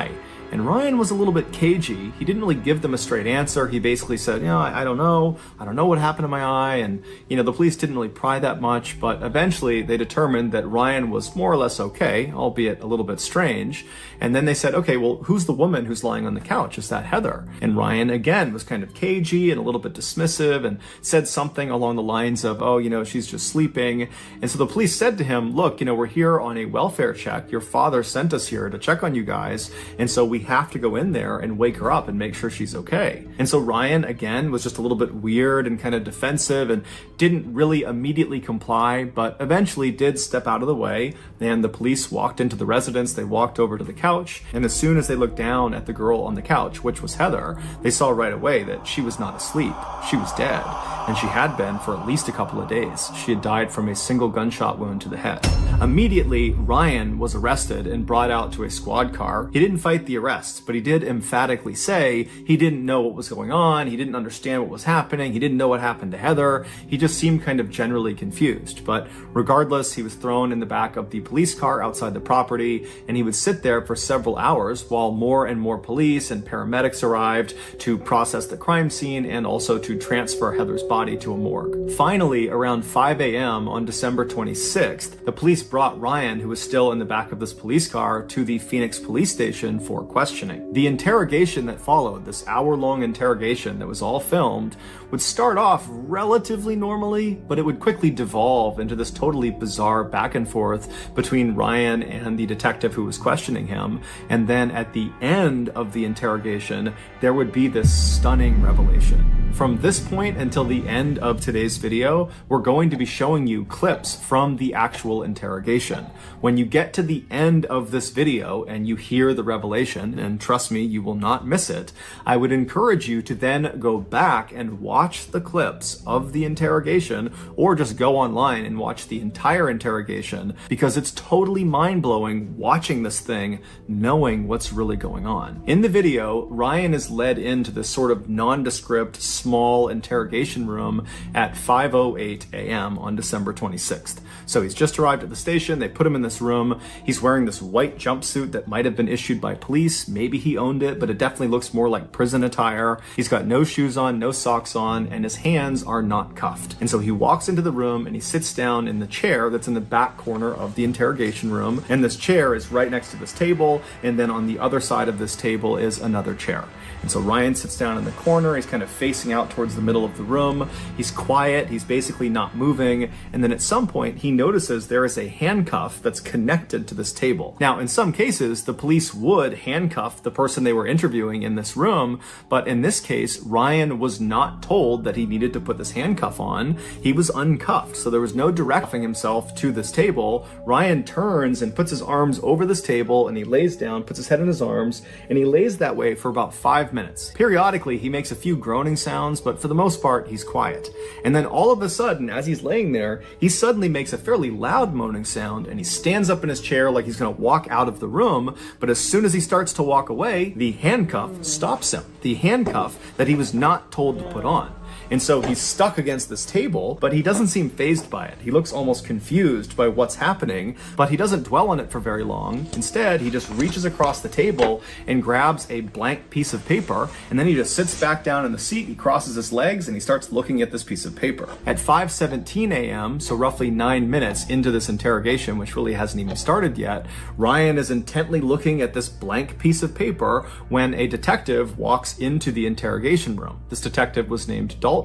And Ryan was a little bit cagey. He didn't really give them a straight answer. He basically said, I don't know. I don't know what happened to my eye. And, the police didn't really pry that much, but eventually they determined that Ryan was more or less okay, albeit a little bit strange. And then they said, okay, well, who's the woman who's lying on the couch? Is that Heather? And Ryan, again, was kind of cagey and a little bit dismissive and said something along the lines of, she's just sleeping. And so the police said to him, look, we're here on a welfare check. Your father sent us here to check on you guys. And so we have to go in there and wake her up and make sure she's okay. And so Ryan, again, was just a little bit weird and kind of defensive and didn't really immediately comply, but eventually did step out of the way. And the police walked into the residence. They walked over to the couch. And as soon as they looked down at the girl on the couch, which was Heather, they saw right away that she was not asleep. She was dead. And she had been for at least a couple of days. She had died from a single gunshot wound to the head. Immediately, Ryan was arrested and brought out to a squad car. He didn't fight the arrest, but he did emphatically say he didn't know what was going on. He didn't understand what was happening. He didn't know what happened to Heather. He just seemed kind of generally confused. But regardless, he was thrown in the back of the police car outside the property, and he would sit there for several hours while more and more police and paramedics arrived to process the crime scene and also to transfer Heather's body to a morgue. Finally, around 5 a.m. on December 26th, the police brought Ryan, who was still in the back of this police car, to the Phoenix police station for questioning. The interrogation that followed, this hour-long interrogation that was all filmed, would start off relatively normally, but it would quickly devolve into this totally bizarre back and forth between Ryan and the detective who was questioning him. And then at the end of the interrogation, there would be this stunning revelation. From this point until the end of today's video, we're going to be showing you clips from the actual interrogation. When you get to the end of this video and you hear the revelation, and trust me, you will not miss it, I would encourage you to then go back and watch the clips of the interrogation, or just go online and watch the entire interrogation, because it's totally mind-blowing watching this thing, knowing what's really going on. In the video, Ryan is led into this sort of nondescript, small interrogation room at 5:08 a.m. on December 26th. So he's just arrived at the station. They put him in this room. He's wearing this white jumpsuit that might have been issued by police. Maybe he owned it, but it definitely looks more like prison attire. He's got no shoes on, no socks on, and his hands are not cuffed. And so he walks into the room and he sits down in the chair that's in the back corner of the interrogation room. And this chair is right next to this table. And then on the other side of this table is another chair. And so Ryan sits down in the corner. He's kind of facing out towards the middle of the room. He's quiet. He's basically not moving. And then at some point, he notices there is a handcuff that's connected to this table. Now, in some cases, the police would handcuff the person they were interviewing in this room. But in this case, Ryan was not told that he needed to put this handcuff on. He was uncuffed. So there was no directing himself to this table. Ryan turns and puts his arms over this table and he lays down, puts his head in his arms, and he lays that way for about 5 minutes. Periodically, he makes a few groaning sounds, but for the most part, he's quiet. And then all of a sudden, as he's laying there, he suddenly makes a fairly loud moaning sound, and he stands up in his chair like he's going to walk out of the room. But as soon as he starts to walk away, the handcuff stops him. The handcuff that he was not told to put on. And so he's stuck against this table, but he doesn't seem fazed by it. He looks almost confused by what's happening, but he doesn't dwell on it for very long. Instead, he just reaches across the table and grabs a blank piece of paper, and then he just sits back down in the seat, he crosses his legs, and he starts looking at this piece of paper. At 5:17 a.m., so roughly 9 minutes into this interrogation, which really hasn't even started yet, Ryan is intently looking at this blank piece of paper when a detective walks into the interrogation room. This detective was named Dalton,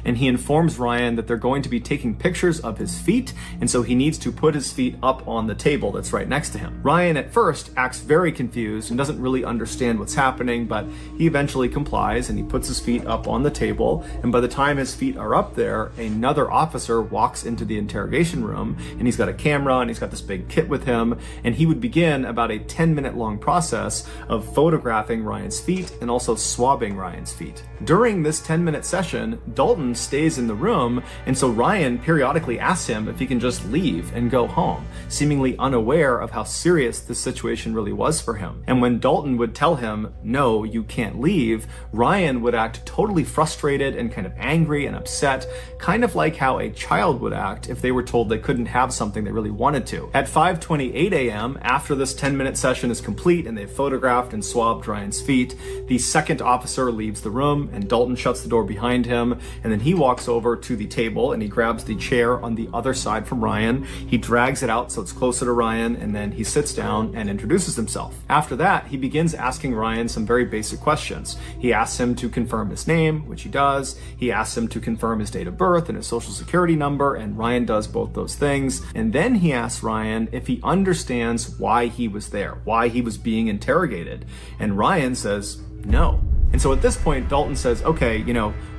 and he informs Ryan that they're going to be taking pictures of his feet, and so he needs to put his feet up on the table that's right next to him. Ryan at first acts very confused and doesn't really understand what's happening, but he eventually complies and he puts his feet up on the table, and by the time his feet are up there, another officer walks into the interrogation room, and he's got a camera and he's got this big kit with him, and he would begin about a 10-minute long process of photographing Ryan's feet and also swabbing Ryan's feet. During this 10-minute session, Dalton stays in the room, and so Ryan periodically asks him if he can just leave and go home, seemingly unaware of how serious this situation really was for him. And when Dalton would tell him, "No, you can't leave," Ryan would act totally frustrated and kind of angry and upset, kind of like how a child would act if they were told they couldn't have something they really wanted to. At 5:28 a.m., after this 10-minute session is complete and they've photographed and swabbed Ryan's feet, the second officer leaves the room and Dalton shuts the door behind him. And then he walks over to the table and he grabs the chair on the other side from Ryan. He drags it out so it's closer to Ryan, and then he sits down and introduces himself. After that, he begins asking Ryan some very basic questions. He asks him to confirm his name, which he does. He asks him to confirm his date of birth and his social security number, and Ryan does both those things. And then he asks Ryan if he understands why he was there, why he was being interrogated. And Ryan says no. And so at this point, Dalton says, "Okay,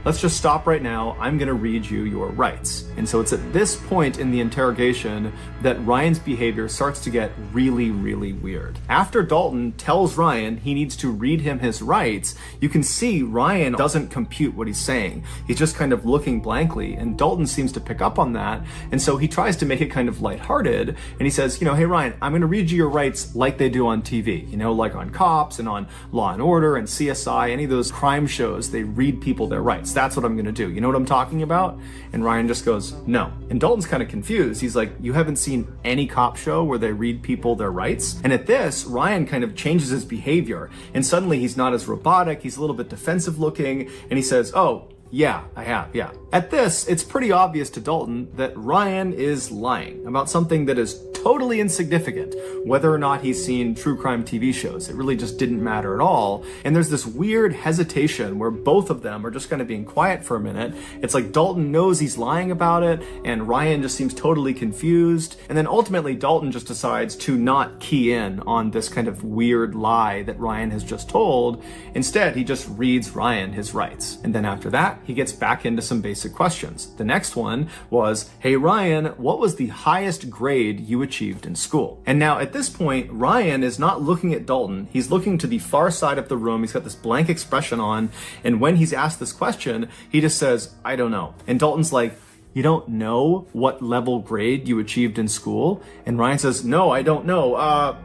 let's just stop right now. I'm going to read you your rights." And so it's at this point in the interrogation that Ryan's behavior starts to get really, really weird. After Dalton tells Ryan he needs to read him his rights, you can see Ryan doesn't compute what he's saying. He's just kind of looking blankly, and Dalton seems to pick up on that. And so he tries to make it kind of lighthearted, and he says, "Hey Ryan, I'm going to read you your rights like they do on TV, like on Cops and on Law and Order and CSI, any of those crime shows, they read people their rights. That's what I'm going to do. You know what I'm talking about?" And Ryan just goes, "No." And Dalton's kind of confused. He's like, "You haven't seen any cop show where they read people their rights?" And at this, Ryan kind of changes his behavior, and suddenly he's not as robotic. He's a little bit defensive looking, and he says, "Oh, yeah, I have, yeah." At this, it's pretty obvious to Dalton that Ryan is lying about something that is totally insignificant, whether or not he's seen true crime TV shows. It really just didn't matter at all. And there's this weird hesitation where both of them are just kind of being quiet for a minute. It's like Dalton knows he's lying about it, and Ryan just seems totally confused. And then ultimately, Dalton just decides to not key in on this kind of weird lie that Ryan has just told. Instead, he just reads Ryan his rights. And then after that, he gets back into some basic questions. The next one was, "Hey Ryan, what was the highest grade you achieved in school?" And now at this point, Ryan is not looking at Dalton. He's looking to the far side of the room. He's got this blank expression on. And when he's asked this question, he just says, "I don't know." And Dalton's like, "You don't know what level grade you achieved in school?" And Ryan says, "No, I don't know.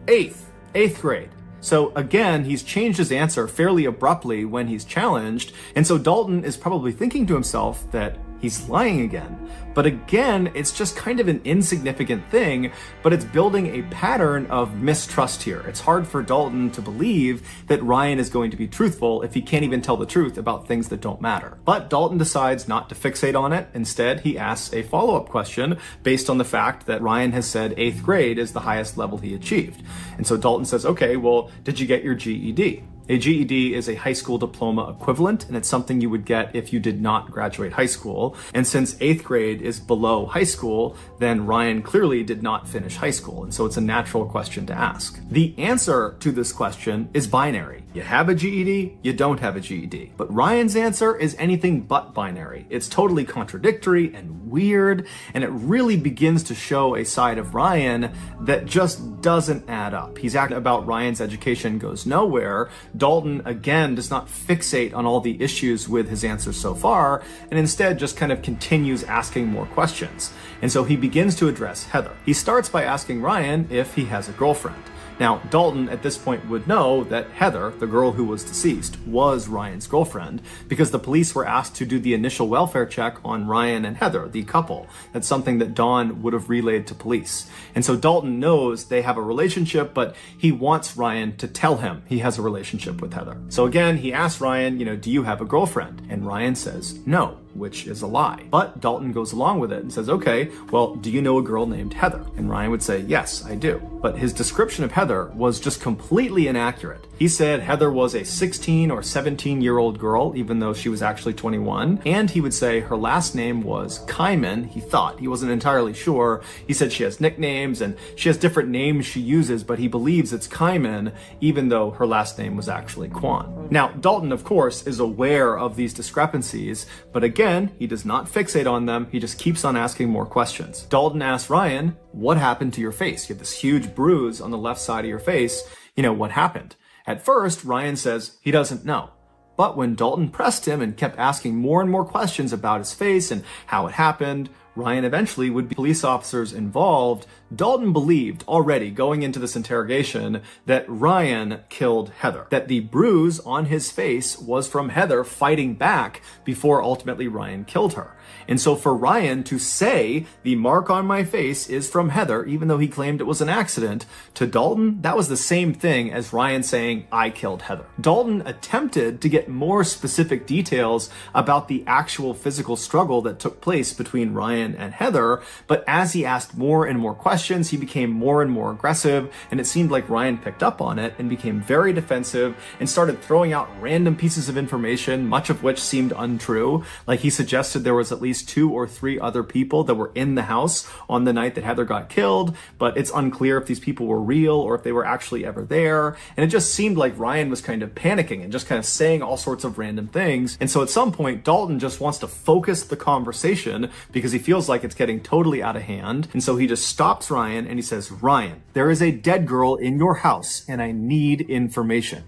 Eighth grade." So again, he's changed his answer fairly abruptly when he's challenged, and so Dalton is probably thinking to himself that he's lying again. But again, it's just kind of an insignificant thing, but it's building a pattern of mistrust here. It's hard for Dalton to believe that Ryan is going to be truthful if he can't even tell the truth about things that don't matter. But Dalton decides not to fixate on it. Instead, he asks a follow-up question based on the fact that Ryan has said 8th grade is the highest level he achieved. And so Dalton says, okay, well, did you get your GED? A GED is a high school diploma equivalent, and it's something you would get if you did not graduate high school. And since 8th grade is below high school, then Ryan clearly did not finish high school, and so it's a natural question to ask. The answer to this question is binary. You have a GED, you don't have a GED. But Ryan's answer is anything but binary. It's totally contradictory and weird, and it really begins to show a side of Ryan that just doesn't add up. He's acting about Ryan's education goes nowhere. Dalton, again, does not fixate on all the issues with his answers so far, and instead just kind of continues asking more questions. And so he begins to address Heather. He starts by asking Ryan if he has a girlfriend. Now, Dalton at this point would know that Heather, the girl who was deceased, was Ryan's girlfriend because the police were asked to do the initial welfare check on Ryan and Heather, the couple. That's something that Dawn would have relayed to police. And so Dalton knows they have a relationship, but he wants Ryan to tell him he has a relationship with Heather. So again, he asks Ryan, do you have a girlfriend? And Ryan says no, which is a lie. But Dalton goes along with it and says, okay, well, do you know a girl named Heather? And Ryan would say, yes, I do. But his description of Heather was just completely inaccurate. He said Heather was a 16 or 17-year-old girl, even though she was actually 21. And he would say her last name was Kyman. He thought. He wasn't entirely sure. He said she has nicknames and she has different names she uses, but he believes it's Kyman, even though her last name was actually Kwan. Now, Dalton, of course, is aware of these discrepancies, but again, he does not fixate on them. He just keeps on asking more questions. Dalton asks Ryan, what happened to your face? You have this huge bruise on the left side of your face. What happened? At first, Ryan says he doesn't know. But when Dalton pressed him and kept asking more and more questions about his face and how it happened, Ryan eventually would be police officers involved. Dalton believed already going into this interrogation that Ryan killed Heather, that the bruise on his face was from Heather fighting back before ultimately Ryan killed her. And so for Ryan to say the mark on my face is from Heather, even though he claimed it was an accident, to Dalton, that was the same thing as Ryan saying, I killed Heather. Dalton attempted to get more specific details about the actual physical struggle that took place between Ryan and Heather, but as he asked more and more questions, he became more and more aggressive, and it seemed like Ryan picked up on it and became very defensive and started throwing out random pieces of information, much of which seemed untrue. Like he suggested there was at least 2 or 3 other people that were in the house on the night that Heather got killed, but it's unclear if these people were real or if they were actually ever there. And it just seemed like Ryan was kind of panicking and just kind of saying all sorts of random things. And so at some point, Dalton just wants to focus the conversation because he feels like it's getting totally out of hand. And so he just stops Ryan and he says, Ryan, there is a dead girl in your house and I need information.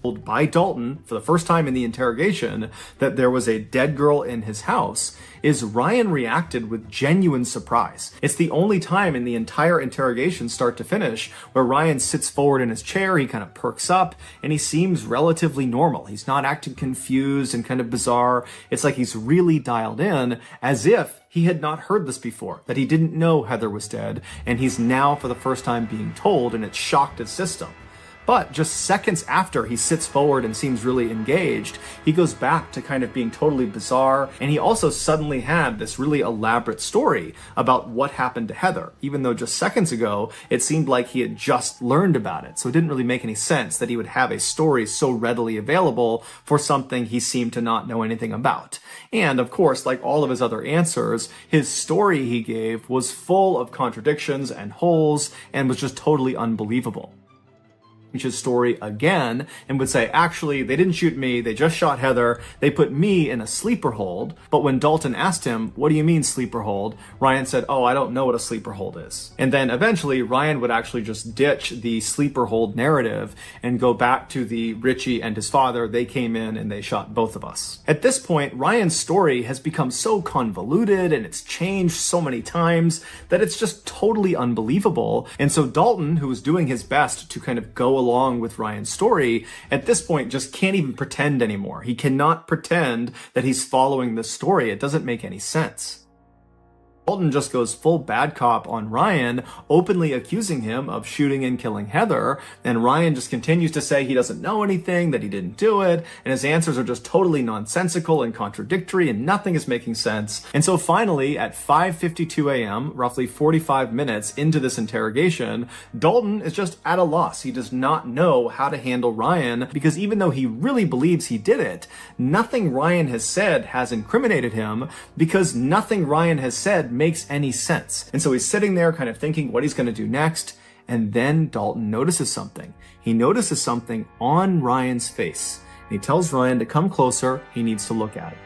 By Dalton for the first time in the interrogation that there was a dead girl in his house is Ryan reacted with genuine surprise. It's the only time in the entire interrogation start to finish where Ryan sits forward in his chair, he kind of perks up, and he seems relatively normal. He's not acting confused and kind of bizarre. It's like he's really dialed in, as if he had not heard this before, that he didn't know Heather was dead, and he's now for the first time being told, and it shocked his system. But just seconds after he sits forward and seems really engaged, he goes back to kind of being totally bizarre, and he also suddenly had this really elaborate story about what happened to Heather, even though just seconds ago it seemed like he had just learned about it. So it didn't really make any sense that he would have a story so readily available for something he seemed to not know anything about. And of course, like all of his other answers, his story he gave was full of contradictions and holes and was just totally unbelievable. His story again and would say, actually, they didn't shoot me, they just shot Heather, they put me in a sleeper hold. But when Dalton asked him, what do you mean sleeper hold? Ryan said, oh, I don't know what a sleeper hold is. And then eventually Ryan would actually just ditch the sleeper hold narrative and go back to the Richie and his father, they came in and they shot both of us. At this point, Ryan's story has become so convoluted and it's changed so many times that it's just totally unbelievable. And so Dalton, who was doing his best to kind of go along with Ryan's story, at this point just can't even pretend anymore. He cannot pretend that he's following this story. It doesn't make any sense. Dalton just goes full bad cop on Ryan, openly accusing him of shooting and killing Heather, and Ryan just continues to say he doesn't know anything, that he didn't do it, and his answers are just totally nonsensical and contradictory, and nothing is making sense. And so finally, at 5:52 a.m., roughly 45 minutes into this interrogation, Dalton is just at a loss. He does not know how to handle Ryan, because even though he really believes he did it, nothing Ryan has said has incriminated him, because nothing Ryan has said makes any sense. And so he's sitting there kind of thinking what he's going to do next, and then Dalton notices something. He notices something on Ryan's face. And he tells Ryan to come closer, he needs to look at it.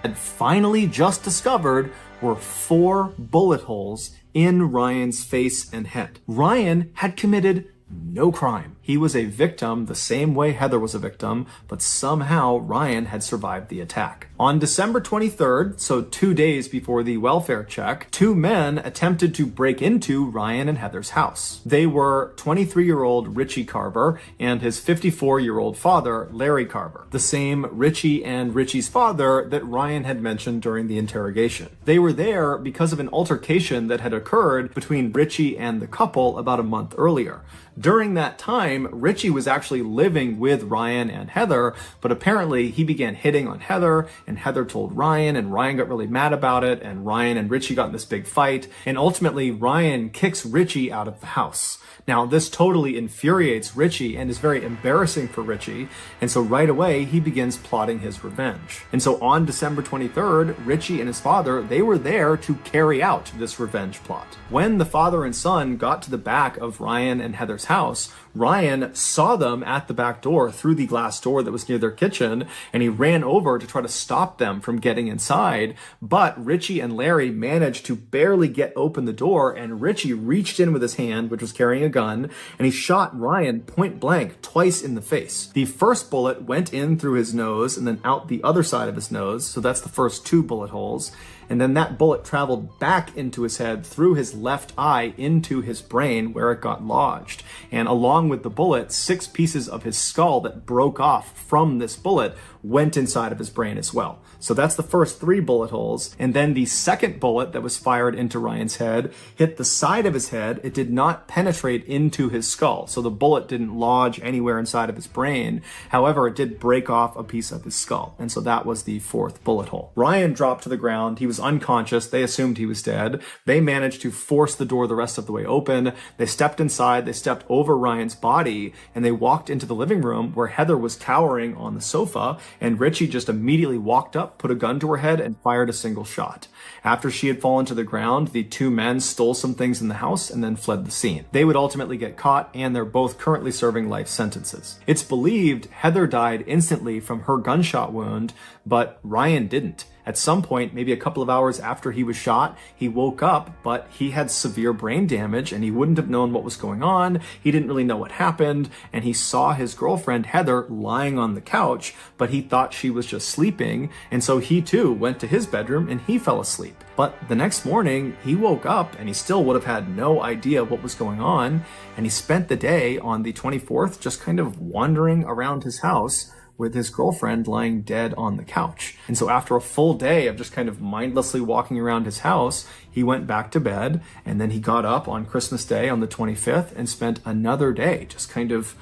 And finally just discovered were 4 bullet holes in Ryan's face and head. Ryan had committed no crime. He was a victim the same way Heather was a victim, but somehow Ryan had survived the attack. On December 23rd, so 2 days before the welfare check, 2 men attempted to break into Ryan and Heather's house. They were 23-year-old Richie Carver and his 54-year-old father, Larry Carver, the same Richie and Richie's father that Ryan had mentioned during the interrogation. They were there because of an altercation that had occurred between Richie and the couple about a month earlier. During that time, Richie was actually living with Ryan and Heather, but apparently he began hitting on Heather, and Heather told Ryan, and Ryan got really mad about it, and Ryan and Richie got in this big fight, and ultimately Ryan kicks Richie out of the house. Now, this totally infuriates Richie and is very embarrassing for Richie, and so right away he begins plotting his revenge. And so on December 23rd, Richie and his father, they were there to carry out this revenge plot. When the father and son got to the back of Ryan and Heather's house, Ryan saw them at the back door through the glass door that was near their kitchen, and he ran over to try to stop them from getting inside, but Richie and Larry managed to barely get open the door, and Richie reached in with his hand, which was carrying a gun, and he shot Ryan point blank twice in the face. The first bullet went in through his nose and then out the other side of his nose, so that's the first 2 bullet holes. And then that bullet traveled back into his head through his left eye into his brain where it got lodged. And along with the bullet, 6 pieces of his skull that broke off from this bullet went inside of his brain as well. So that's the first 3 bullet holes. And then the second bullet that was fired into Ryan's head hit the side of his head. It did not penetrate into his skull. So the bullet didn't lodge anywhere inside of his brain. However, it did break off a piece of his skull. And so that was the 4th bullet hole. Ryan dropped to the ground. He was unconscious. They assumed he was dead. They managed to force the door the rest of the way open. They stepped inside. They stepped over Ryan's body, and they walked into the living room where Heather was cowering on the sofa, and Richie just immediately walked up, put a gun to her head, and fired a single shot. After she had fallen to the ground, the 2 men stole some things in the house and then fled the scene. They would ultimately get caught, and they're both currently serving life sentences. It's believed Heather died instantly from her gunshot wound, but Ryan didn't. At some point, maybe a couple of hours after he was shot, he woke up, but he had severe brain damage and he wouldn't have known what was going on. He didn't really know what happened, and he saw his girlfriend Heather lying on the couch, but he thought she was just sleeping, and so he too went to his bedroom and he fell asleep. But the next morning, he woke up and he still would have had no idea what was going on, and he spent the day on the 24th just kind of wandering around his house with his girlfriend lying dead on the couch. And so after a full day of just kind of mindlessly walking around his house, he went back to bed, and then he got up on Christmas Day on the 25th and spent another day just kind of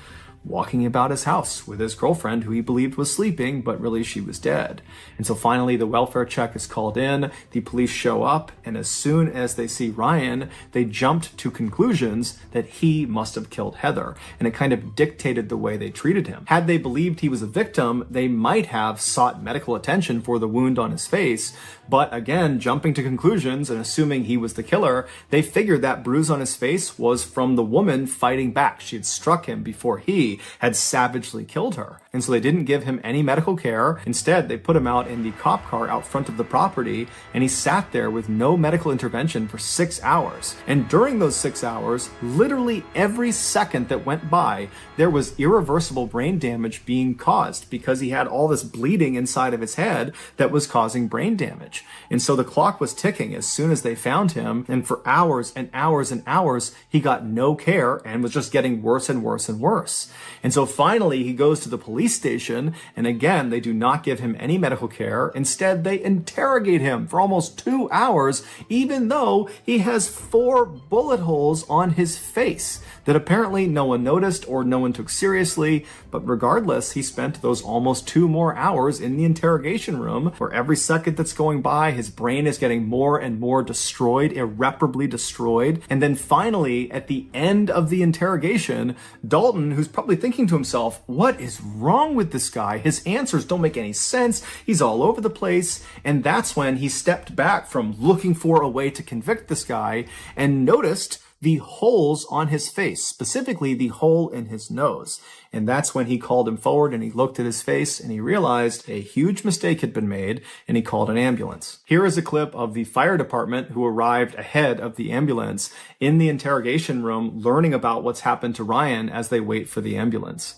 walking about his house with his girlfriend, who he believed was sleeping, but really she was dead. And so finally the welfare check is called in, the police show up, and as soon as they see Ryan, they jumped to conclusions that he must have killed Heather, and it kind of dictated the way they treated him. Had they believed he was a victim, they might have sought medical attention for the wound on his face, but again, jumping to conclusions and assuming he was the killer, they figured that bruise on his face was from the woman fighting back. She had struck him before he had savagely killed her. And so they didn't give him any medical care. Instead, they put him out in the cop car out front of the property, and he sat there with no medical intervention for 6 hours. And during those 6 hours, literally every second that went by, there was irreversible brain damage being caused because he had all this bleeding inside of his head that was causing brain damage. And so the clock was ticking as soon as they found him, and for hours and hours and hours, he got no care and was just getting worse and worse and worse. And so finally, he goes to the police station, and again, they do not give him any medical care. Instead, they interrogate him for almost 2 hours, even though he has 4 bullet holes on his face that apparently no one noticed or no one took seriously. But regardless, he spent those almost 2 more hours in the interrogation room, where every second that's going by, his brain is getting more and more destroyed, irreparably destroyed. And then finally, at the end of the interrogation, Dalton, who's probably thinking to himself, what is wrong with this guy? His answers don't make any sense. He's all over the place. And that's when he stepped back from looking for a way to convict this guy and noticed the holes on his face, specifically the hole in his nose. And that's when he called him forward, and he looked at his face and he realized a huge mistake had been made, and he called an ambulance. Here is a clip of the fire department who arrived ahead of the ambulance in the interrogation room, learning about what's happened to Ryan as they wait for the ambulance.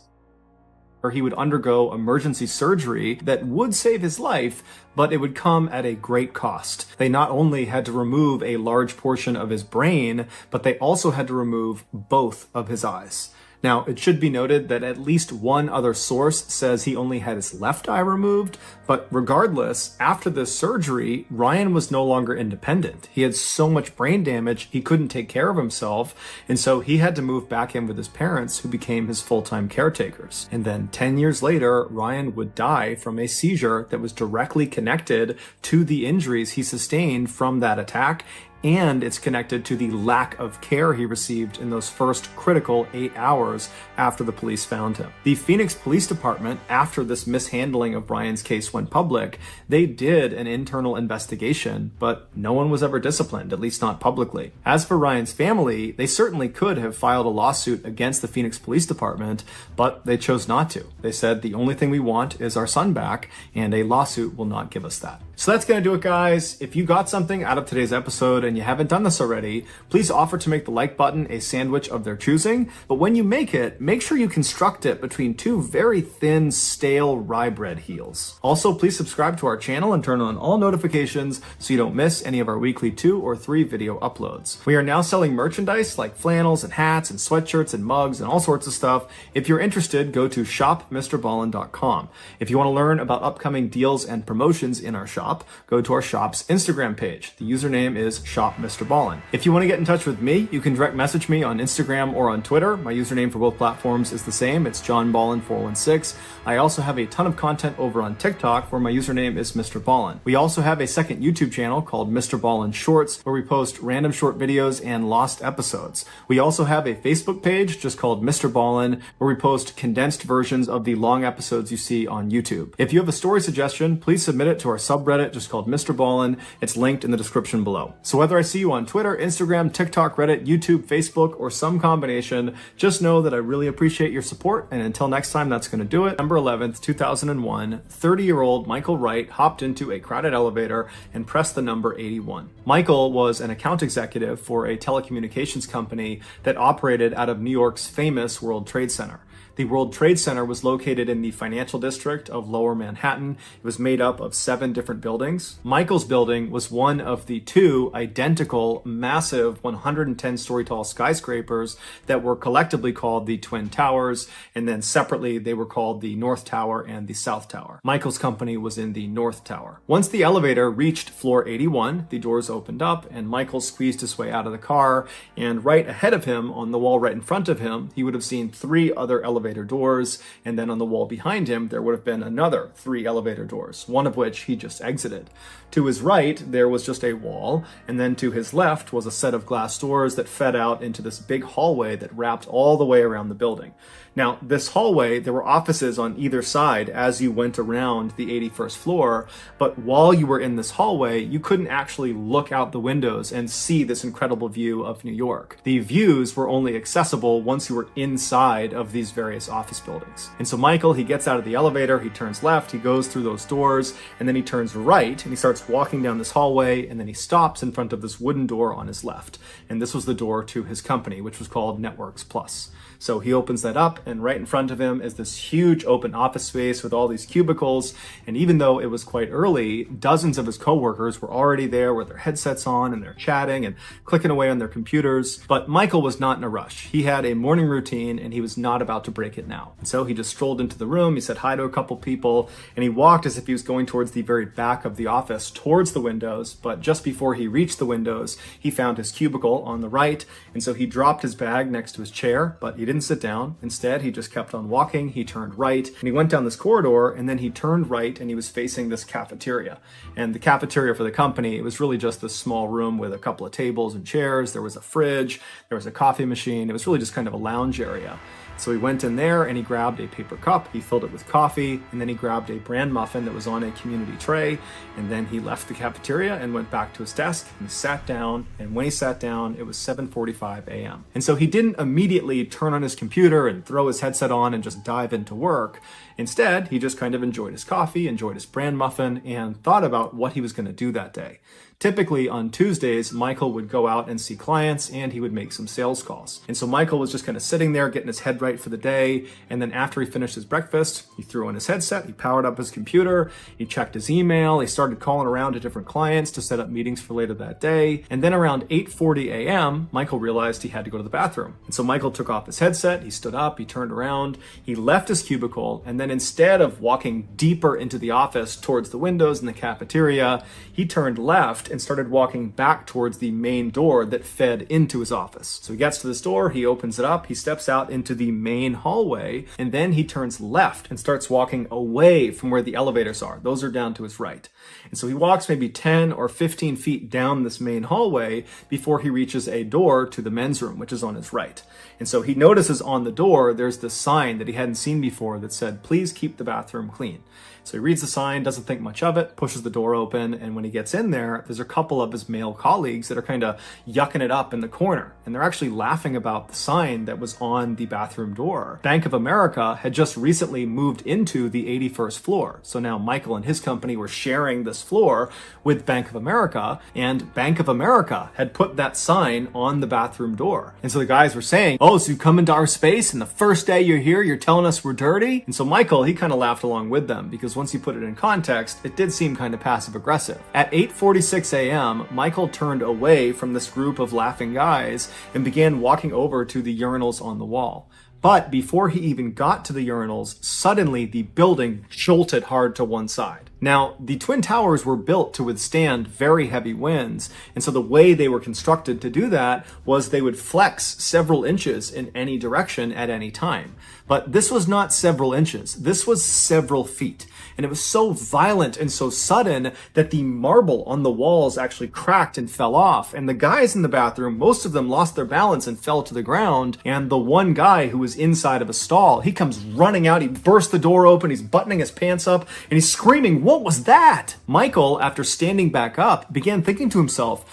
He would undergo emergency surgery that would save his life, but it would come at a great cost. They not only had to remove a large portion of his brain, but they also had to remove both of his eyes. Now, it should be noted that at least one other source says he only had his left eye removed, but regardless, after this surgery, Ryan was no longer independent. He had so much brain damage, he couldn't take care of himself, and so he had to move back in with his parents, who became his full-time caretakers. And then 10 years later, Ryan would die from a seizure that was directly connected to the injuries he sustained from that attack, and it's connected to the lack of care he received in those first critical 8 hours after the police found him. The Phoenix Police Department, after this mishandling of Ryan's case went public, they did an internal investigation, but no one was ever disciplined, at least not publicly. As for Ryan's family, they certainly could have filed a lawsuit against the Phoenix Police Department, but they chose not to. They said the only thing we want is our son back, and a lawsuit will not give us that. So that's going to do it, guys. If you got something out of today's episode and you haven't done this already, please offer to make the like button a sandwich of their choosing. But when you make it, make sure you construct it between 2 very thin, stale rye bread heels. Also, please subscribe to our channel and turn on all notifications so you don't miss any of our weekly 2 or 3 video uploads. We are now selling merchandise like flannels and hats and sweatshirts and mugs and all sorts of stuff. If you're interested, go to shopmrballen.com. If you want to learn about upcoming deals and promotions in our shop, go to our shop's Instagram page. The username is shopmrballen. If you want to get in touch with me, you can direct message me on Instagram or on Twitter. My username for both platforms is the same. It's johnballen416. I also have a ton of content over on TikTok where my username is MrBallen. We also have a second YouTube channel called MrBallen Shorts where we post random short videos and lost episodes. We also have a Facebook page just called MrBallen where we post condensed versions of the long episodes you see on YouTube. If you have a story suggestion, please submit it to our subreddit just called MrBallen. It's linked in the description below. So whether I see you on Twitter, Instagram, TikTok, Reddit, YouTube, Facebook, or some combination, just know that I really appreciate your support. And until next time, that's going to do it. September 11th, 2001, 30-year-old Michael Wright hopped into a crowded elevator and pressed the number 81. Michael was an account executive for a telecommunications company that operated out of New York's famous World Trade Center. The World Trade Center was located in the financial district of Lower Manhattan. It was made up of 7 different buildings. Michael's building was one of the 2 identical, massive 110-story tall skyscrapers that were collectively called the Twin Towers, and then separately they were called the North Tower and the South Tower. Michael's company was in the North Tower. Once the elevator reached floor 81, the doors opened up and Michael squeezed his way out of the car, and right ahead of him, on the wall right in front of him, he would have seen 3 other elevator doors, and then on the wall behind him there would have been another 3 elevator doors, one of which he just exited. To his right there was just a wall, and then to his left was a set of glass doors that fed out into this big hallway that wrapped all the way around the building. Now, this hallway, there were offices on either side as you went around the 81st floor, but while you were in this hallway, you couldn't actually look out the windows and see this incredible view of New York. The views were only accessible once you were inside of these various various office buildings. And so Michael, he gets out of the elevator, he turns left, he goes through those doors, and then he turns right, and he starts walking down this hallway, and then he stops in front of this wooden door on his left. And this was the door to his company, which was called Networks Plus. So he opens that up, and right in front of him is this huge open office space with all these cubicles. And even though it was quite early, dozens of his coworkers were already there with their headsets on, and they're chatting and clicking away on their computers. But Michael was not in a rush. He had a morning routine, and he was not about to break it now. And so he just strolled into the room, he said hi to a couple people, and he walked as if he was going towards the very back of the office, towards the windows. But just before he reached the windows, he found his cubicle on the right, and so he dropped his bag next to his chair, but he didn't sit down. Instead, he just kept on walking. He turned right, and he went down this corridor, and then he turned right, and he was facing this cafeteria. And the cafeteria for the company, it was really just this small room with a couple of tables and chairs. There was a fridge, there was a coffee machine. It was really just kind of a lounge area. So he went in there and he grabbed a paper cup, he filled it with coffee, and then he grabbed a bran muffin that was on a community tray, and then he left the cafeteria and went back to his desk, and he sat down, and when he sat down, it was 7:45 a.m. And so he didn't immediately turn on his computer and throw his headset on and just dive into work. Instead, he just kind of enjoyed his coffee, enjoyed his bran muffin, and thought about what he was going to do that day. Typically on Tuesdays, Michael would go out and see clients and he would make some sales calls. And so Michael was just kind of sitting there getting his head right for the day. And then after he finished his breakfast, he threw on his headset, he powered up his computer, he checked his email, he started calling around to different clients to set up meetings for later that day. And then around 8:40 a.m., Michael realized he had to go to the bathroom. And so Michael took off his headset, he stood up, he turned around, he left his cubicle, and then instead of walking deeper into the office towards the windows in the cafeteria, he turned left and started walking back towards the main door that fed into his office. So he gets to this door, he opens it up, he steps out into the main hallway, and then he turns left and starts walking away from where the elevators are. Those are down to his right. And so he walks maybe 10 or 15 feet down this main hallway before he reaches a door to the men's room, which is on his right. And so he notices on the door, there's this sign that he hadn't seen before that said, "Please keep the bathroom clean." So he reads the sign, doesn't think much of it, pushes the door open, and when he gets in there, there's a couple of his male colleagues that are kind of yucking it up in the corner. And they're actually laughing about the sign that was on the bathroom door. Bank of America had just recently moved into the 81st floor. So now Michael and his company were sharing this floor with Bank of America, and Bank of America had put that sign on the bathroom door. And so the guys were saying, "Oh, so you come into our space, and the first day you're here, you're telling us we're dirty?" And so Michael, he kind of laughed along with them, because once you put it in context, it did seem kind of passive aggressive. At 8:46 a.m., Michael turned away from this group of laughing guys and began walking over to the urinals on the wall. But before he even got to the urinals, suddenly the building jolted hard to one side. Now, the Twin Towers were built to withstand very heavy winds, and so the way they were constructed to do that was they would flex several inches in any direction at any time. But this was not several inches, this was several feet. And it was so violent and so sudden that the marble on the walls actually cracked and fell off. And the guys in the bathroom, most of them lost their balance and fell to the ground. And the one guy who was inside of a stall, he comes running out, he bursts the door open, he's buttoning his pants up, and he's screaming, "What was that?" Michael, after standing back up, began thinking to himself,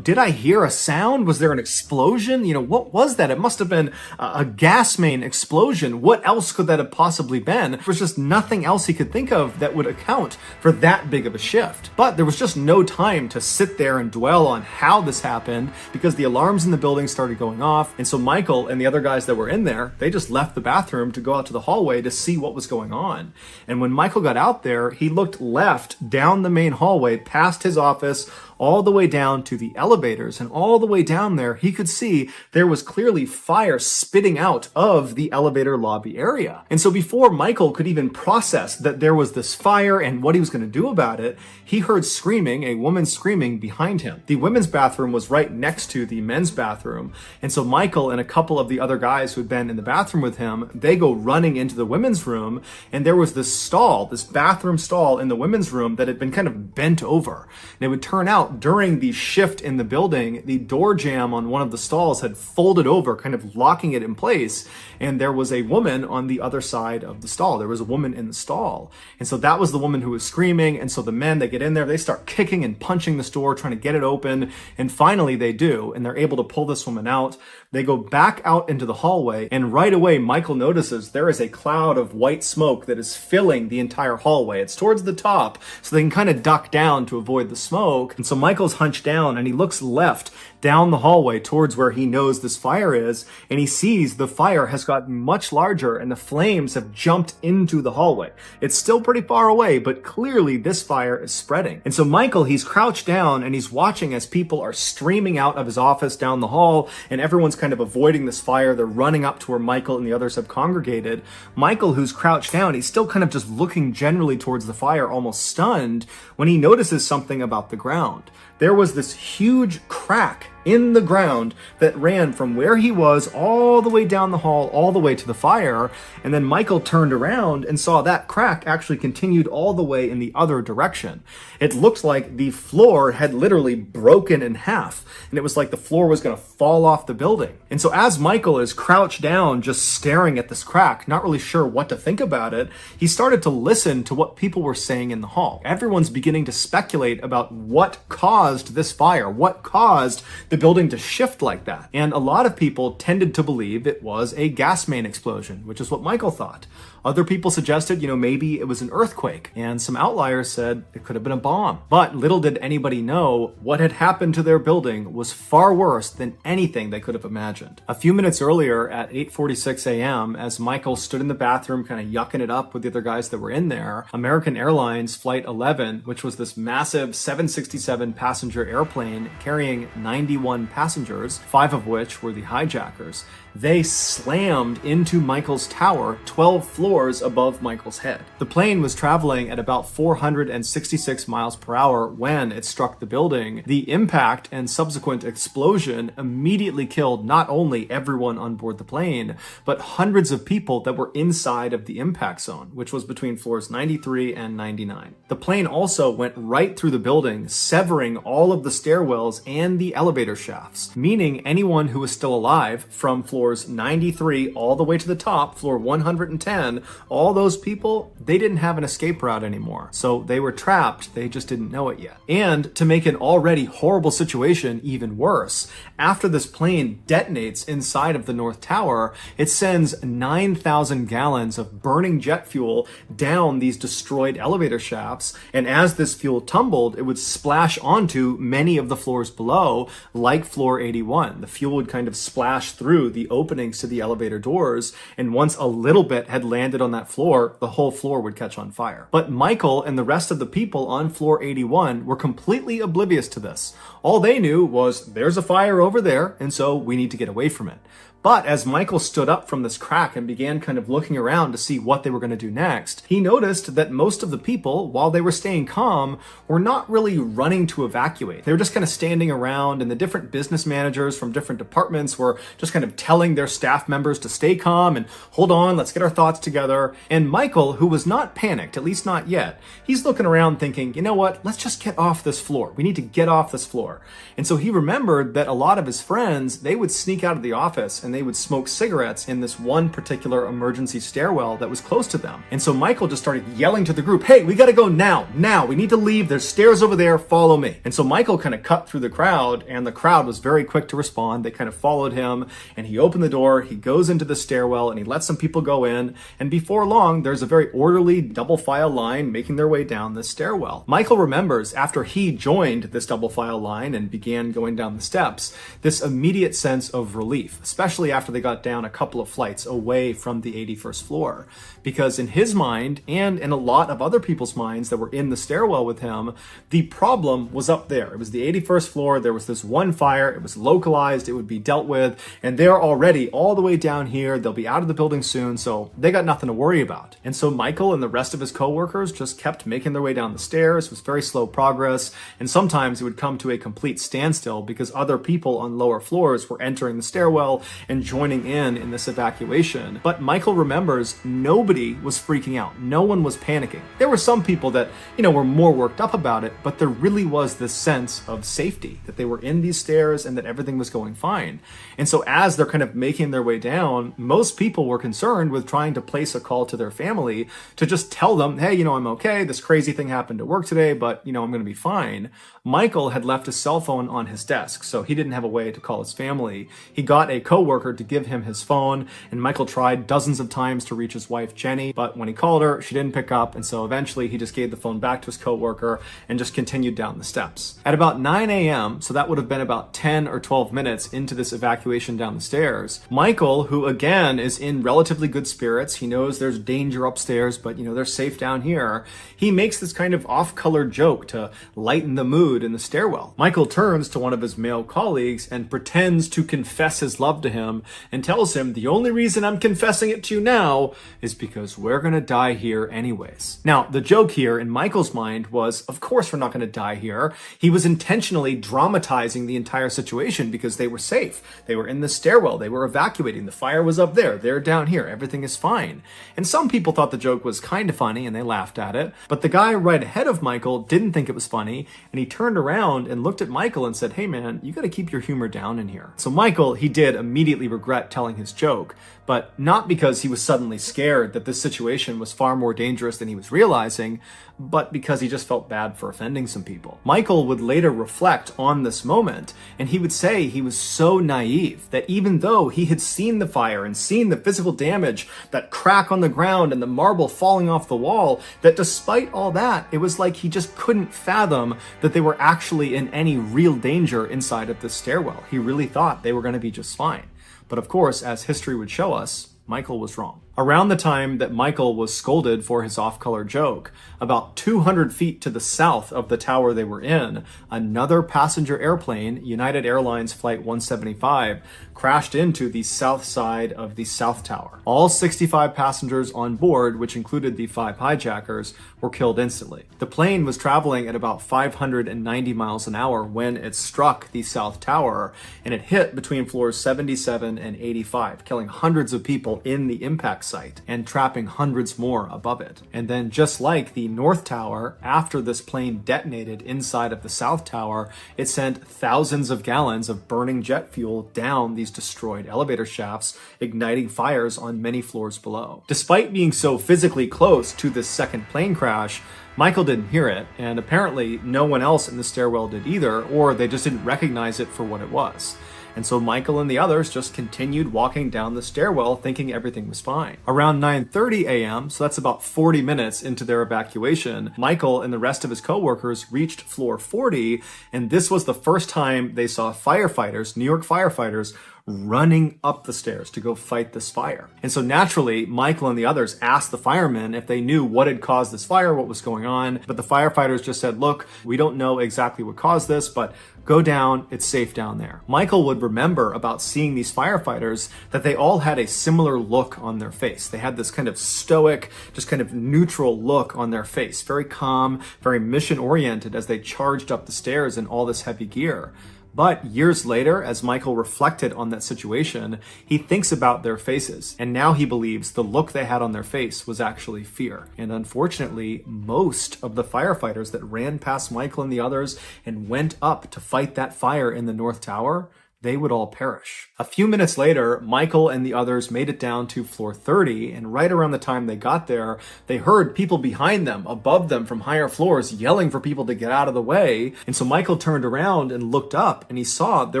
did I hear a sound? Was there an explosion? What was that? It must have been a gas main explosion. What else could that have possibly been? There was just nothing else he could think of that would account for that big of a shift. But there was just no time to sit there and dwell on how this happened, because the alarms in the building started going off. And so Michael and the other guys that were in there, they just left the bathroom to go out to the hallway to see what was going on. And when Michael got out there, he looked left down the main hallway past his office, all the way down to the elevators, and all the way down there, he could see there was clearly fire spitting out of the elevator lobby area. And so before Michael could even process that there was this fire and what he was going to do about it, he heard screaming, a woman screaming behind him. The women's bathroom was right next to the men's bathroom. And so Michael and a couple of the other guys who had been in the bathroom with him, they go running into the women's room, and there was this stall, this bathroom stall in the women's room that had been kind of bent over. And it would turn out out during the shift in the building, the door jamb on one of the stalls had folded over, kind of locking it in place. And there was a woman on the other side of the stall. There was a woman in the stall. And so that was the woman who was screaming. And so the men, they get in there, they start kicking and punching this door, trying to get it open. And finally they do. And they're able to pull this woman out. They go back out into the hallway. And right away, Michael notices there is a cloud of white smoke that is filling the entire hallway. It's towards the top, so they can kind of duck down to avoid the smoke. And so Michael's hunched down and he looks left down the hallway towards where he knows this fire is, and he sees the fire has gotten much larger and the flames have jumped into the hallway. It's still pretty far away, but clearly this fire is spreading. And so Michael, he's crouched down and he's watching as people are streaming out of his office down the hall, and everyone's kind of avoiding this fire. They're running up to where Michael and the others have congregated. Michael, who's crouched down, he's still kind of just looking generally towards the fire, almost stunned, when he notices something about the ground. There was this huge crack in the ground that ran from where he was all the way down the hall, all the way to the fire. And then Michael turned around and saw that crack actually continued all the way in the other direction. It looked like the floor had literally broken in half, and it was like the floor was going to fall off the building. And so as Michael is crouched down, just staring at this crack, not really sure what to think about it, he started to listen to what people were saying in the hall. Everyone's beginning to speculate about what caused this fire, what caused the building to shift like that. And a lot of people tended to believe it was a gas main explosion, which is what Michael thought. Other people suggested, maybe it was an earthquake. And some outliers said it could have been a bomb. But little did anybody know what had happened to their building was far worse than anything they could have imagined. A few minutes earlier at 8:46 a.m., as Michael stood in the bathroom kind of yucking it up with the other guys that were in there, American Airlines Flight 11, which was this massive 767 passenger airplane carrying 91 passengers, 5 of which were the hijackers, they slammed into Michael's tower 12 floors above Michael's head. The plane was traveling at about 466 miles per hour when it struck the building. The impact and subsequent explosion immediately killed not only everyone on board the plane, but hundreds of people that were inside of the impact zone, which was between floors 93 and 99. The plane also went right through the building, severing all of the stairwells and the elevator shafts, meaning anyone who was still alive from floors 93 all the way to the top, floor 110, all those people, they didn't have an escape route anymore. So they were trapped, they just didn't know it yet. And to make an already horrible situation even worse, after this plane detonates inside of the North Tower, it sends 9,000 gallons of burning jet fuel down these destroyed elevator shafts, and as this fuel tumbled, it would splash onto many of the floors below, like floor 81. The fuel would kind of splash through the openings to the elevator doors, and once a little bit had landed on that floor, the whole floor would catch on fire. But Michael and the rest of the people on floor 81 were completely oblivious to this. All they knew was there's a fire over there, and so we need to get away from it. But as Michael stood up from this crack and began kind of looking around to see what they were going to do next, he noticed that most of the people, while they were staying calm, were not really running to evacuate. They were just kind of standing around, and the different business managers from different departments were just kind of telling their staff members to stay calm and hold on, let's get our thoughts together. And Michael, who was not panicked, at least not yet, he's looking around thinking, you know what, let's just get off this floor. We need to get off this floor. And so he remembered that a lot of his friends, they would sneak out of the office and they would smoke cigarettes in this one particular emergency stairwell that was close to them. And so Michael just started yelling to the group, hey, we gotta go now, we need to leave, there's stairs over there, follow me. And so Michael kind of cut through the crowd, and the crowd was very quick to respond. They kind of followed him, and he opened the door, he goes into the stairwell, and he lets some people go in, and before long, there's a very orderly double file line making their way down this stairwell. Michael remembers after he joined this double file line and began going down the steps, this immediate sense of relief, especially after they got down a couple of flights away from the 81st floor. Because in his mind, and in a lot of other people's minds that were in the stairwell with him, the problem was up there. It was the 81st floor, there was this one fire, it was localized, it would be dealt with, and they're already all the way down here, they'll be out of the building soon, so they got nothing to worry about. And so Michael and the rest of his coworkers just kept making their way down the stairs. It was very slow progress, and sometimes it would come to a complete standstill because other people on lower floors were entering the stairwell and joining in this evacuation. But Michael remembers nobody was freaking out. No one was panicking. There were some people that, were more worked up about it, but there really was this sense of safety, that they were in these stairs and that everything was going fine. And so as they're kind of making their way down, most people were concerned with trying to place a call to their family to just tell them, hey, I'm okay. This crazy thing happened at work today, but, I'm going to be fine. Michael had left his cell phone on his desk, so he didn't have a way to call his family. He got a coworker to give him his phone, and Michael tried dozens of times to reach his wife, Jenny, but when he called her, she didn't pick up, and so eventually he just gave the phone back to his coworker and just continued down the steps. At about 9 a.m., so that would have been about 10 or 12 minutes into this evacuation down the stairs, Michael, who again is in relatively good spirits, he knows there's danger upstairs, but they're safe down here, he makes this kind of off-color joke to lighten the mood in the stairwell. Michael turns to one of his male colleagues and pretends to confess his love to him and tells him, the only reason I'm confessing it to you now is because we're gonna die here anyways. Now, the joke here in Michael's mind was, of course we're not gonna die here. He was intentionally dramatizing the entire situation because they were safe. They were in the stairwell. They were evacuating. The fire was up there. They're down here. Everything is fine. And some people thought the joke was kind of funny and they laughed at it. But the guy right ahead of Michael didn't think it was funny, and he turned around and looked at Michael and said, hey man, you gotta keep your humor down in here. So Michael, he did immediately regret telling his joke, but not because he was suddenly scared that this situation was far more dangerous than he was realizing, but because he just felt bad for offending some people. Michael would later reflect on this moment, and he would say he was so naive that even though he had seen the fire and seen the physical damage, that crack on the ground and the marble falling off the wall, that despite all that, it was like he just couldn't fathom that they were actually in any real danger inside of this stairwell. He really thought they were going to be just fine. But of course, as history would show us, Michael was wrong. Around the time that Michael was scolded for his off-color joke, about 200 feet to the south of the tower they were in, another passenger airplane, United Airlines Flight 175, crashed into the south side of the South Tower. All 65 passengers on board, which included the 5 hijackers, were killed instantly. The plane was traveling at about 590 miles an hour when it struck the South Tower, and it hit between floors 77 and 85, killing hundreds of people in the impact site and trapping hundreds more above it. And then just like the North Tower, after this plane detonated inside of the South Tower, it sent thousands of gallons of burning jet fuel down these destroyed elevator shafts, igniting fires on many floors below. Despite being so physically close to this second plane crash, Michael didn't hear it, and apparently no one else in the stairwell did either, or they just didn't recognize it for what it was. And so Michael and the others just continued walking down the stairwell thinking everything was fine. Around 9:30 a.m., so that's about 40 minutes into their evacuation, Michael and the rest of his coworkers reached floor 40, and this was the first time they saw firefighters, New York firefighters, running up the stairs to go fight this fire. And so naturally, Michael and the others asked the firemen if they knew what had caused this fire, what was going on. But the firefighters just said, look, we don't know exactly what caused this, but go down, it's safe down there. Michael would remember about seeing these firefighters that they all had a similar look on their face. They had this kind of stoic, just kind of neutral look on their face, very calm, very mission-oriented as they charged up the stairs in all this heavy gear. But years later, as Michael reflected on that situation, he thinks about their faces, and now he believes the look they had on their face was actually fear. And unfortunately, most of the firefighters that ran past Michael and the others and went up to fight that fire in the North Tower, they would all perish. A few minutes later, Michael and the others made it down to floor 30, and right around the time they got there, they heard people behind them, above them from higher floors, yelling for people to get out of the way. And so Michael turned around and looked up, and he saw there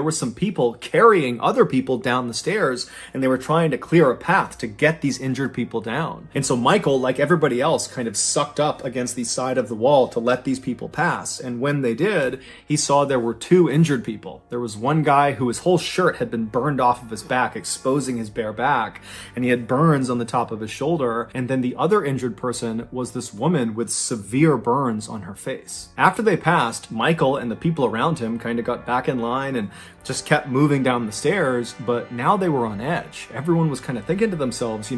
were some people carrying other people down the stairs, and they were trying to clear a path to get these injured people down. And so Michael, like everybody else, kind of sucked up against the side of the wall to let these people pass. And when they did, he saw there were 2 injured people. There was one guy who his whole shirt had been burned off of his back, exposing his bare back, and he had burns on the top of his shoulder. And then the other injured person was this woman with severe burns on her face. After they passed, Michael and the people around him kind of got back in line and just kept moving down the stairs, but now they were on edge. Everyone was kind of thinking to themselves,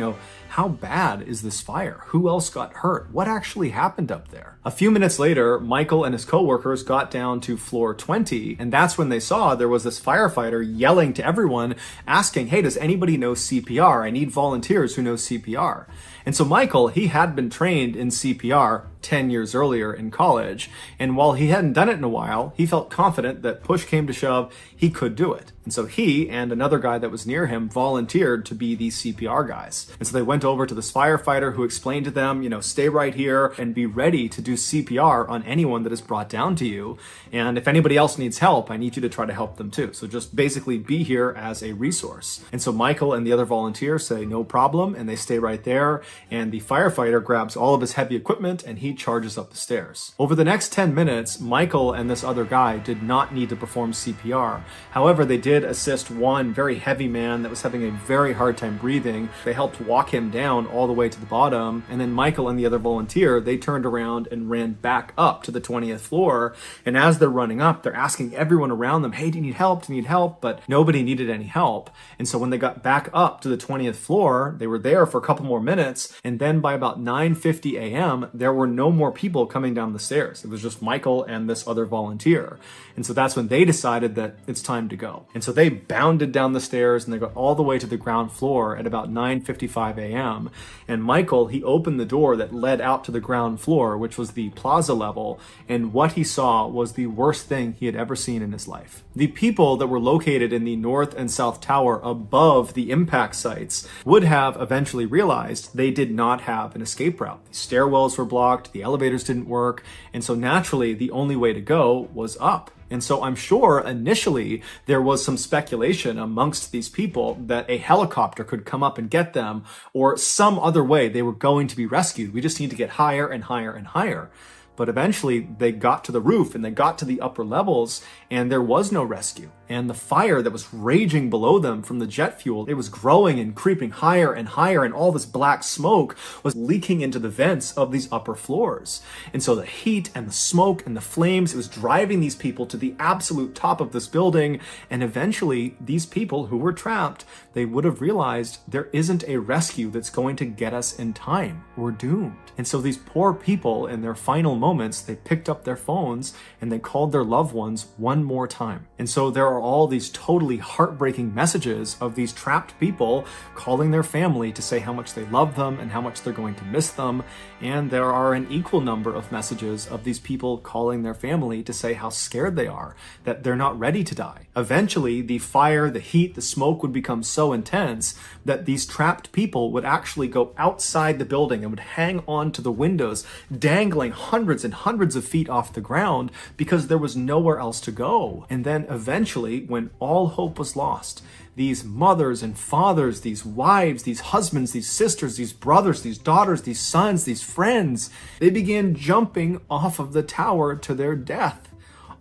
How bad is this fire? Who else got hurt? What actually happened up there? A few minutes later, Michael and his coworkers got down to floor 20, and that's when they saw there was this firefighter yelling to everyone, asking, hey, does anybody know CPR? I need volunteers who know CPR. And so Michael, he had been trained in CPR 10 years earlier in college, and while he hadn't done it in a while, he felt confident that push came to shove, he could do it. And so he and another guy that was near him volunteered to be these CPR guys. And so they went over to this firefighter who explained to them, stay right here and be ready to do CPR on anyone that is brought down to you. And if anybody else needs help, I need you to try to help them too. So just basically be here as a resource. And so Michael and the other volunteer say, no problem, and they stay right there. And the firefighter grabs all of his heavy equipment and he charges up the stairs. Over the next 10 minutes, Michael and this other guy did not need to perform CPR. However, they did assist one very heavy man that was having a very hard time breathing. They helped walk him down all the way to the bottom. And then Michael and the other volunteer, they turned around and ran back up to the 20th floor. And as they're running up, they're asking everyone around them, hey, do you need help? Do you need help? But nobody needed any help. And so when they got back up to the 20th floor, they were there for a couple more minutes. And then by about 9:50 a.m., there were no more people coming down the stairs. It was just Michael and this other volunteer. And so that's when they decided that it's time to go. And so they bounded down the stairs and they got all the way to the ground floor at about 9:55 a.m. And Michael, he opened the door that led out to the ground floor, which was the plaza level. And what he saw was the worst thing he had ever seen in his life. The people that were located in the north and south tower above the impact sites would have eventually realized they did not have an escape route. The stairwells were blocked, the elevators didn't work, and so naturally the only way to go was up. And so I'm sure initially there was some speculation amongst these people that a helicopter could come up and get them, or some other way they were going to be rescued. We just need to get higher and higher and higher. But eventually they got to the roof and they got to the upper levels and there was no rescue. And the fire that was raging below them from the jet fuel, it was growing and creeping higher and higher, and all this black smoke was leaking into the vents of these upper floors. And so the heat and the smoke and the flames, it was driving these people to the absolute top of this building. And eventually these people who were trapped, they would have realized there isn't a rescue that's going to get us in time. We're doomed. And so these poor people in their final moments, they picked up their phones and they called their loved ones one more time. And so there are all these totally heartbreaking messages of these trapped people calling their family to say how much they love them and how much they're going to miss them. And there are an equal number of messages of these people calling their family to say how scared they are, that they're not ready to die. Eventually, the fire, the heat, the smoke would become so intense that these trapped people would actually go outside the building and would hang on to the windows, dangling hundreds and hundreds of feet off the ground because there was nowhere else to go. And then eventually, when all hope was lost, these mothers and fathers, these wives, these husbands, these sisters, these brothers, these daughters, these sons, these friends, they began jumping off of the tower to their death.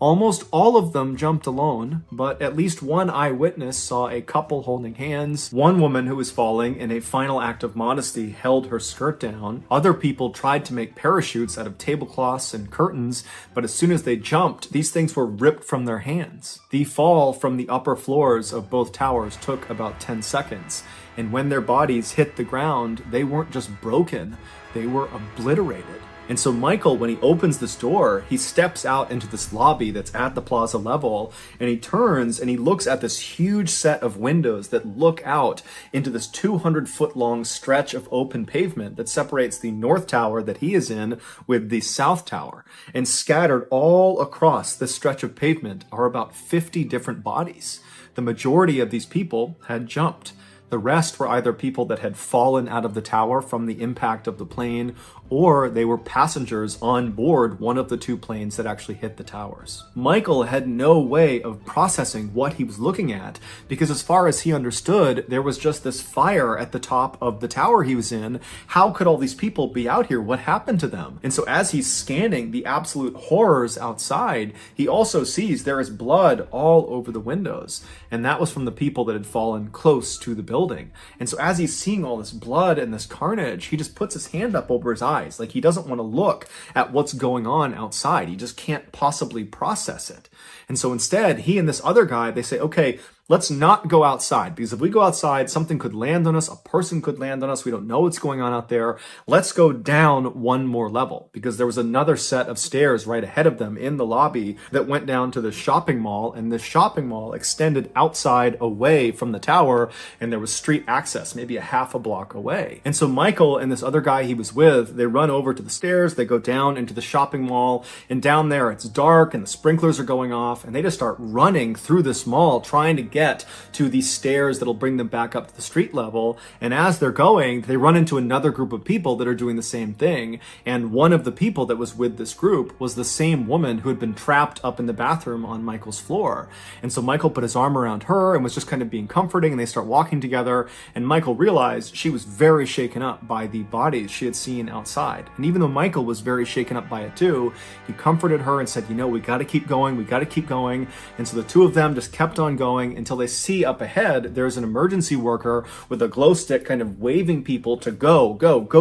Almost all of them jumped alone, but at least one eyewitness saw a couple holding hands. One woman who was falling, in a final act of modesty, held her skirt down. Other people tried to make parachutes out of tablecloths and curtains, but as soon as they jumped, these things were ripped from their hands. The fall from the upper floors of both towers took about 10 seconds, and when their bodies hit the ground, they weren't just broken, they were obliterated. And so Michael, when he opens this door, he steps out into this lobby that's at the plaza level, and he turns and he looks at this huge set of windows that look out into this 200-foot-long stretch of open pavement that separates the north tower that he is in with the south tower. And scattered all across this stretch of pavement are about 50 different bodies. The majority of these people had jumped. The rest were either people that had fallen out of the tower from the impact of the plane, or they were passengers on board one of the two planes that actually hit the towers. Michael had no way of processing what he was looking at, because as far as he understood, there was just this fire at the top of the tower he was in. How could all these people be out here? What happened to them? And so as he's scanning the absolute horrors outside, he also sees there is blood all over the windows. And that was from the people that had fallen close to the building. And so as he's seeing all this blood and this carnage, he just puts his hand up over his eyes. Like he doesn't want to look at what's going on outside. He just can't possibly process it. And so instead, he and this other guy, they say, okay, let's not go outside, because if we go outside, something could land on us, a person could land on us, we don't know what's going on out there. Let's go down one more level, because there was another set of stairs right ahead of them in the lobby that went down to the shopping mall, and the shopping mall extended outside away from the tower, and there was street access, maybe a half a block away. And so Michael and this other guy he was with, they run over to the stairs, they go down into the shopping mall, and down there it's dark and the sprinklers are going off, and they just start running through this mall trying to get to these stairs that'll bring them back up to the street level. And as they're going, they run into another group of people that are doing the same thing, and one of the people that was with this group was the same woman who had been trapped up in the bathroom on Michael's floor. And so Michael put his arm around her and was just kind of being comforting, and they start walking together, and Michael realized she was very shaken up by the bodies she had seen outside. And even though Michael was very shaken up by it too, he comforted her and said, you know, we got to keep going, we got to keep going. And so the two of them just kept on going until they see up ahead there's an emergency worker with a glow stick kind of waving people to go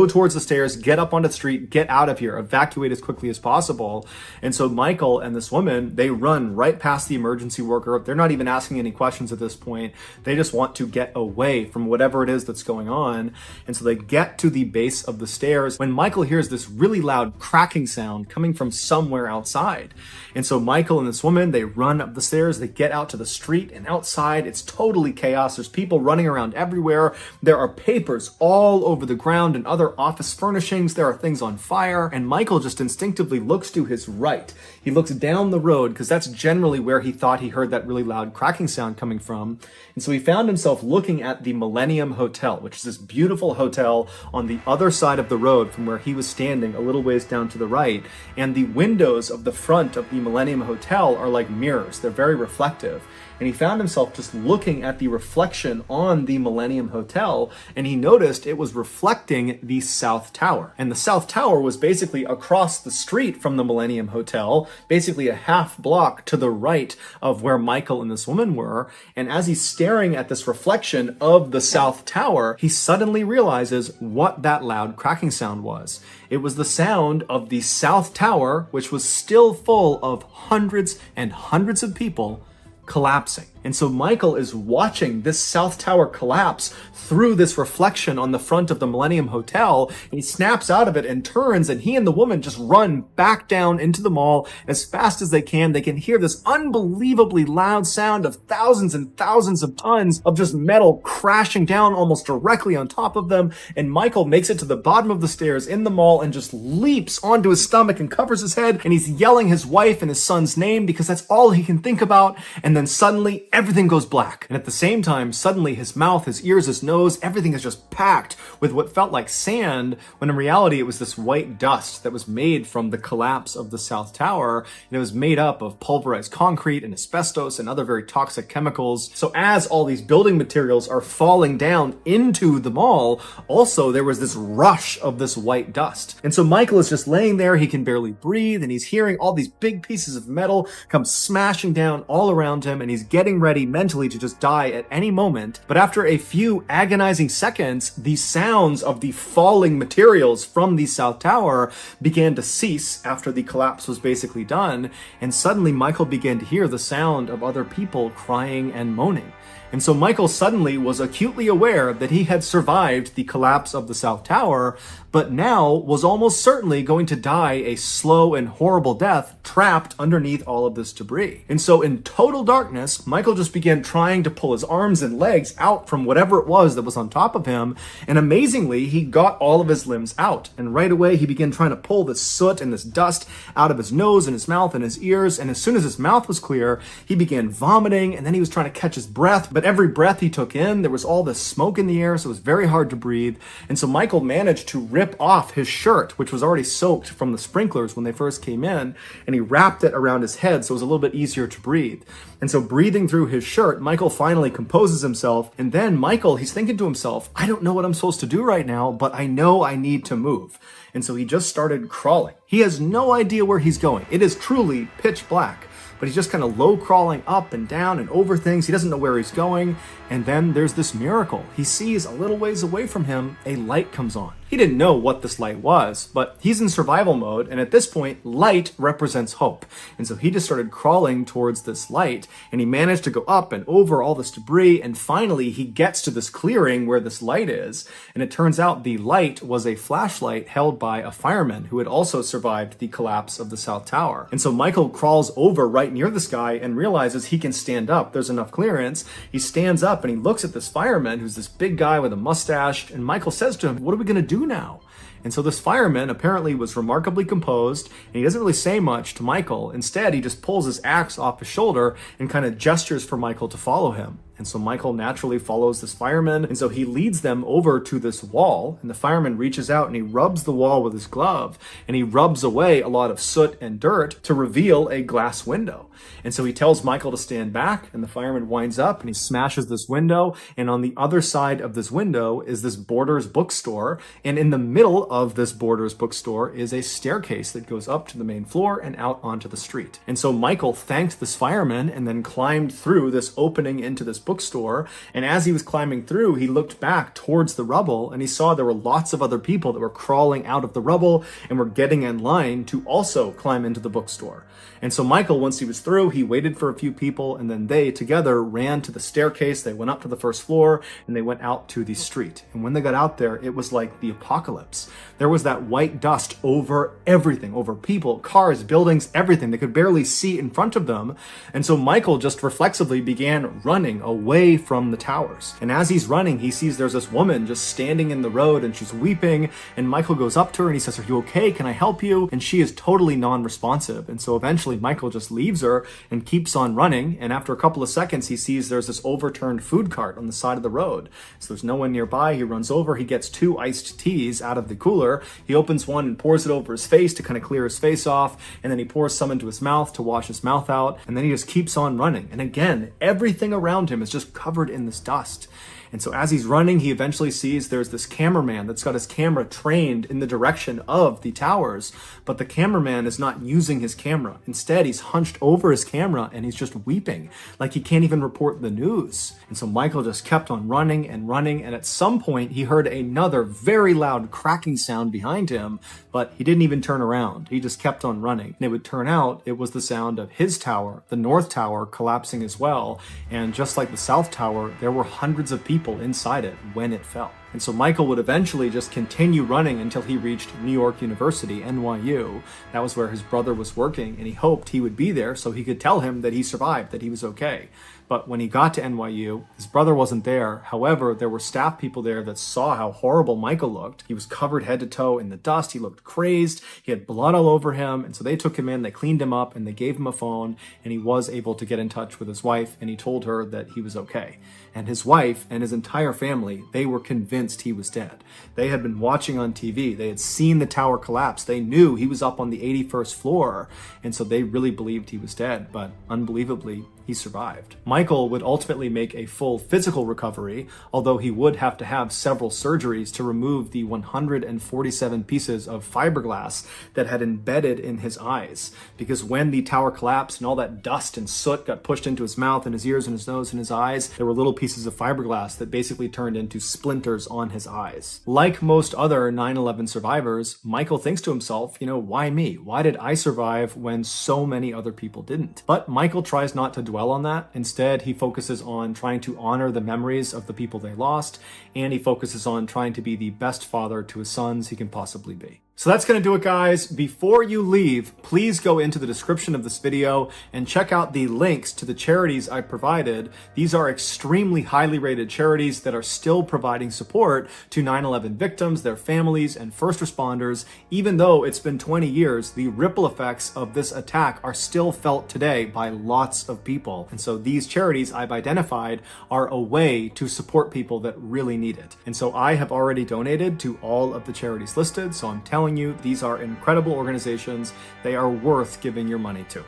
towards the stairs, get up onto the street, get out of here, evacuate as quickly as possible. And so Michael and this woman, they run right past the emergency worker. They're not even asking any questions at this point. They just want to get away from whatever it is that's going on. And so they get to the base of the stairs when Michael hears this really loud cracking sound coming from somewhere outside. And so Michael and this woman, they run up the stairs, they get out to the street, and outside it's totally chaos. There's people running around everywhere. There are papers all over the ground and other office furnishings. There are things on fire. And Michael just instinctively looks to his right. He looks down the road because that's generally where he thought he heard that really loud cracking sound coming from. And so he found himself looking at the Millennium Hotel, which is this beautiful hotel on the other side of the road from where he was standing a little ways down to the right. And the windows of the front of the Millennium Hotel are like mirrors. They're very reflective. And he found himself just looking at the reflection on the Millennium Hotel, and he noticed it was reflecting the South Tower. And the South Tower was basically across the street from the Millennium Hotel, basically a half block to the right of where Michael and this woman were. And as he's staring at this reflection of the South Tower, he suddenly realizes what that loud cracking sound was. It was the sound of the South Tower, which was still full of hundreds and hundreds of people, collapsing. And so Michael is watching this South Tower collapse through this reflection on the front of the Millennium Hotel. And he snaps out of it and turns, and he and the woman just run back down into the mall as fast as they can. They can hear this unbelievably loud sound of thousands and thousands of tons of just metal crashing down almost directly on top of them. And Michael makes it to the bottom of the stairs in the mall and just leaps onto his stomach and covers his head. And he's yelling his wife and his son's name because that's all he can think about. And then suddenly everything goes black. And at the same time, suddenly his mouth, his ears, his nose, everything is just packed with what felt like sand, when in reality it was this white dust that was made from the collapse of the South Tower. And it was made up of pulverized concrete and asbestos and other very toxic chemicals. So as all these building materials are falling down into the mall, also there was this rush of this white dust. And so Michael is just laying there, he can barely breathe, and he's hearing all these big pieces of metal come smashing down all around him, and he's getting ready mentally to just die at any moment. But after a few agonizing seconds, the sounds of the falling materials from the South Tower began to cease after the collapse was basically done, and suddenly Michael began to hear the sound of other people crying and moaning. And so Michael suddenly was acutely aware that he had survived the collapse of the South Tower, but now was almost certainly going to die a slow and horrible death trapped underneath all of this debris. And so in total darkness, Michael just began trying to pull his arms and legs out from whatever it was that was on top of him. And amazingly, he got all of his limbs out. And right away, he began trying to pull this soot and this dust out of his nose and his mouth and his ears. And as soon as his mouth was clear, he began vomiting, and then he was trying to catch his breath. But every breath he took in, there was all this smoke in the air, so it was very hard to breathe. And so Michael managed to rip off his shirt, which was already soaked from the sprinklers when they first came in, and he wrapped it around his head so it was a little bit easier to breathe. And so breathing through his shirt, Michael finally composes himself. And then Michael, he's thinking to himself, I don't know what I'm supposed to do right now, but I know I need to move. And so he just started crawling. He has no idea where he's going. It is truly pitch black. But he's just kind of low crawling up and down and over things. He doesn't know where he's going. And then there's this miracle. He sees a little ways away from him, a light comes on. He didn't know what this light was, but he's in survival mode, and at this point, light represents hope. And so he just started crawling towards this light, and he managed to go up and over all this debris, and finally he gets to this clearing where this light is, and it turns out the light was a flashlight held by a fireman who had also survived the collapse of the South Tower. And so Michael crawls over right near this guy and realizes he can stand up. There's enough clearance. He stands up and he looks at this fireman who's this big guy with a mustache, and Michael says to him, "What are we going to do now?" And so this fireman apparently was remarkably composed, and he doesn't really say much to Michael. Instead, he just pulls his axe off his shoulder and kind of gestures for Michael to follow him. And so Michael naturally follows this fireman, and so he leads them over to this wall, and the fireman reaches out and he rubs the wall with his glove, and he rubs away a lot of soot and dirt to reveal a glass window. And so he tells Michael to stand back, and the fireman winds up and he smashes this window, and on the other side of this window is this Borders bookstore, and in the middle of this Borders bookstore is a staircase that goes up to the main floor and out onto the street. And so Michael thanked this fireman and then climbed through this opening into this bookstore, and as he was climbing through, he looked back towards the rubble and he saw there were lots of other people that were crawling out of the rubble and were getting in line to also climb into the bookstore. And so Michael, once he was through, he waited for a few people, and then they together ran to the staircase. They went up to the first floor and they went out to the street. And when they got out there, it was like the apocalypse. There was that white dust over everything, over people, cars, buildings, everything. They could barely see in front of them. And so Michael just reflexively began running away from the towers. And as he's running, he sees there's this woman just standing in the road and she's weeping. And Michael goes up to her and he says, "Are you okay? Can I help you?" And she is totally non-responsive. And so eventually Michael just leaves her and keeps on running. And after a couple of seconds, he sees there's this overturned food cart on the side of the road. So there's no one nearby. He runs over. He gets 2 iced teas out of the cooler. He opens one and pours it over his face to kind of clear his face off. And then he pours some into his mouth to wash his mouth out. And then he just keeps on running. And again, everything around him is just covered in this dust. And so as he's running, he eventually sees there's this cameraman that's got his camera trained in the direction of the towers, but the cameraman is not using his camera. Instead, he's hunched over his camera and he's just weeping, like he can't even report the news. And so Michael just kept on running, and at some point he heard another very loud cracking sound behind him, but he didn't even turn around. He just kept on running. And it would turn out it was the sound of his tower, the North Tower, collapsing as well. And just like the South Tower, there were hundreds of people inside it when it fell. And so Michael would eventually just continue running until he reached New York University, NYU. That was where his brother was working, and he hoped he would be there so he could tell him that he survived, that he was okay. But when he got to NYU, his brother wasn't there. However, there were staff people there that saw how horrible Michael looked. He was covered head to toe in the dust. He looked crazed. He had blood all over him. And so they took him in, they cleaned him up, and they gave him a phone. And he was able to get in touch with his wife, and he told her that he was okay. And his wife and his entire family, they were convinced he was dead. They had been watching on TV. They had seen the tower collapse. They knew he was up on the 81st floor. And so they really believed he was dead. But unbelievably, he survived. Michael would ultimately make a full physical recovery, although he would have to have several surgeries to remove the 147 pieces of fiberglass that had embedded in his eyes. Because when the tower collapsed and all that dust and soot got pushed into his mouth and his ears and his nose and his eyes, there were little pieces of fiberglass that basically turned into splinters on his eyes. Like most other 9/11 survivors, Michael thinks to himself, why me? Why did I survive when so many other people didn't? But Michael tries not to dwell on that. Instead, he focuses on trying to honor the memories of the people they lost, and he focuses on trying to be the best father to his sons he can possibly be. So that's going to do it, guys. Before you leave, please go into the description of this video and check out the links to the charities I provided. These are extremely highly rated charities that are still providing support to 9/11 victims, their families, and first responders. Even though it's been 20 years, the ripple effects of this attack are still felt today by lots of people. And so these charities I've identified are a way to support people that really need it. And so I have already donated to all of the charities listed, so I'm telling you, these are incredible organizations. They are worth giving your money to.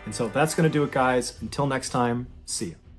And so that's going to do it, guys. Until next time, see you.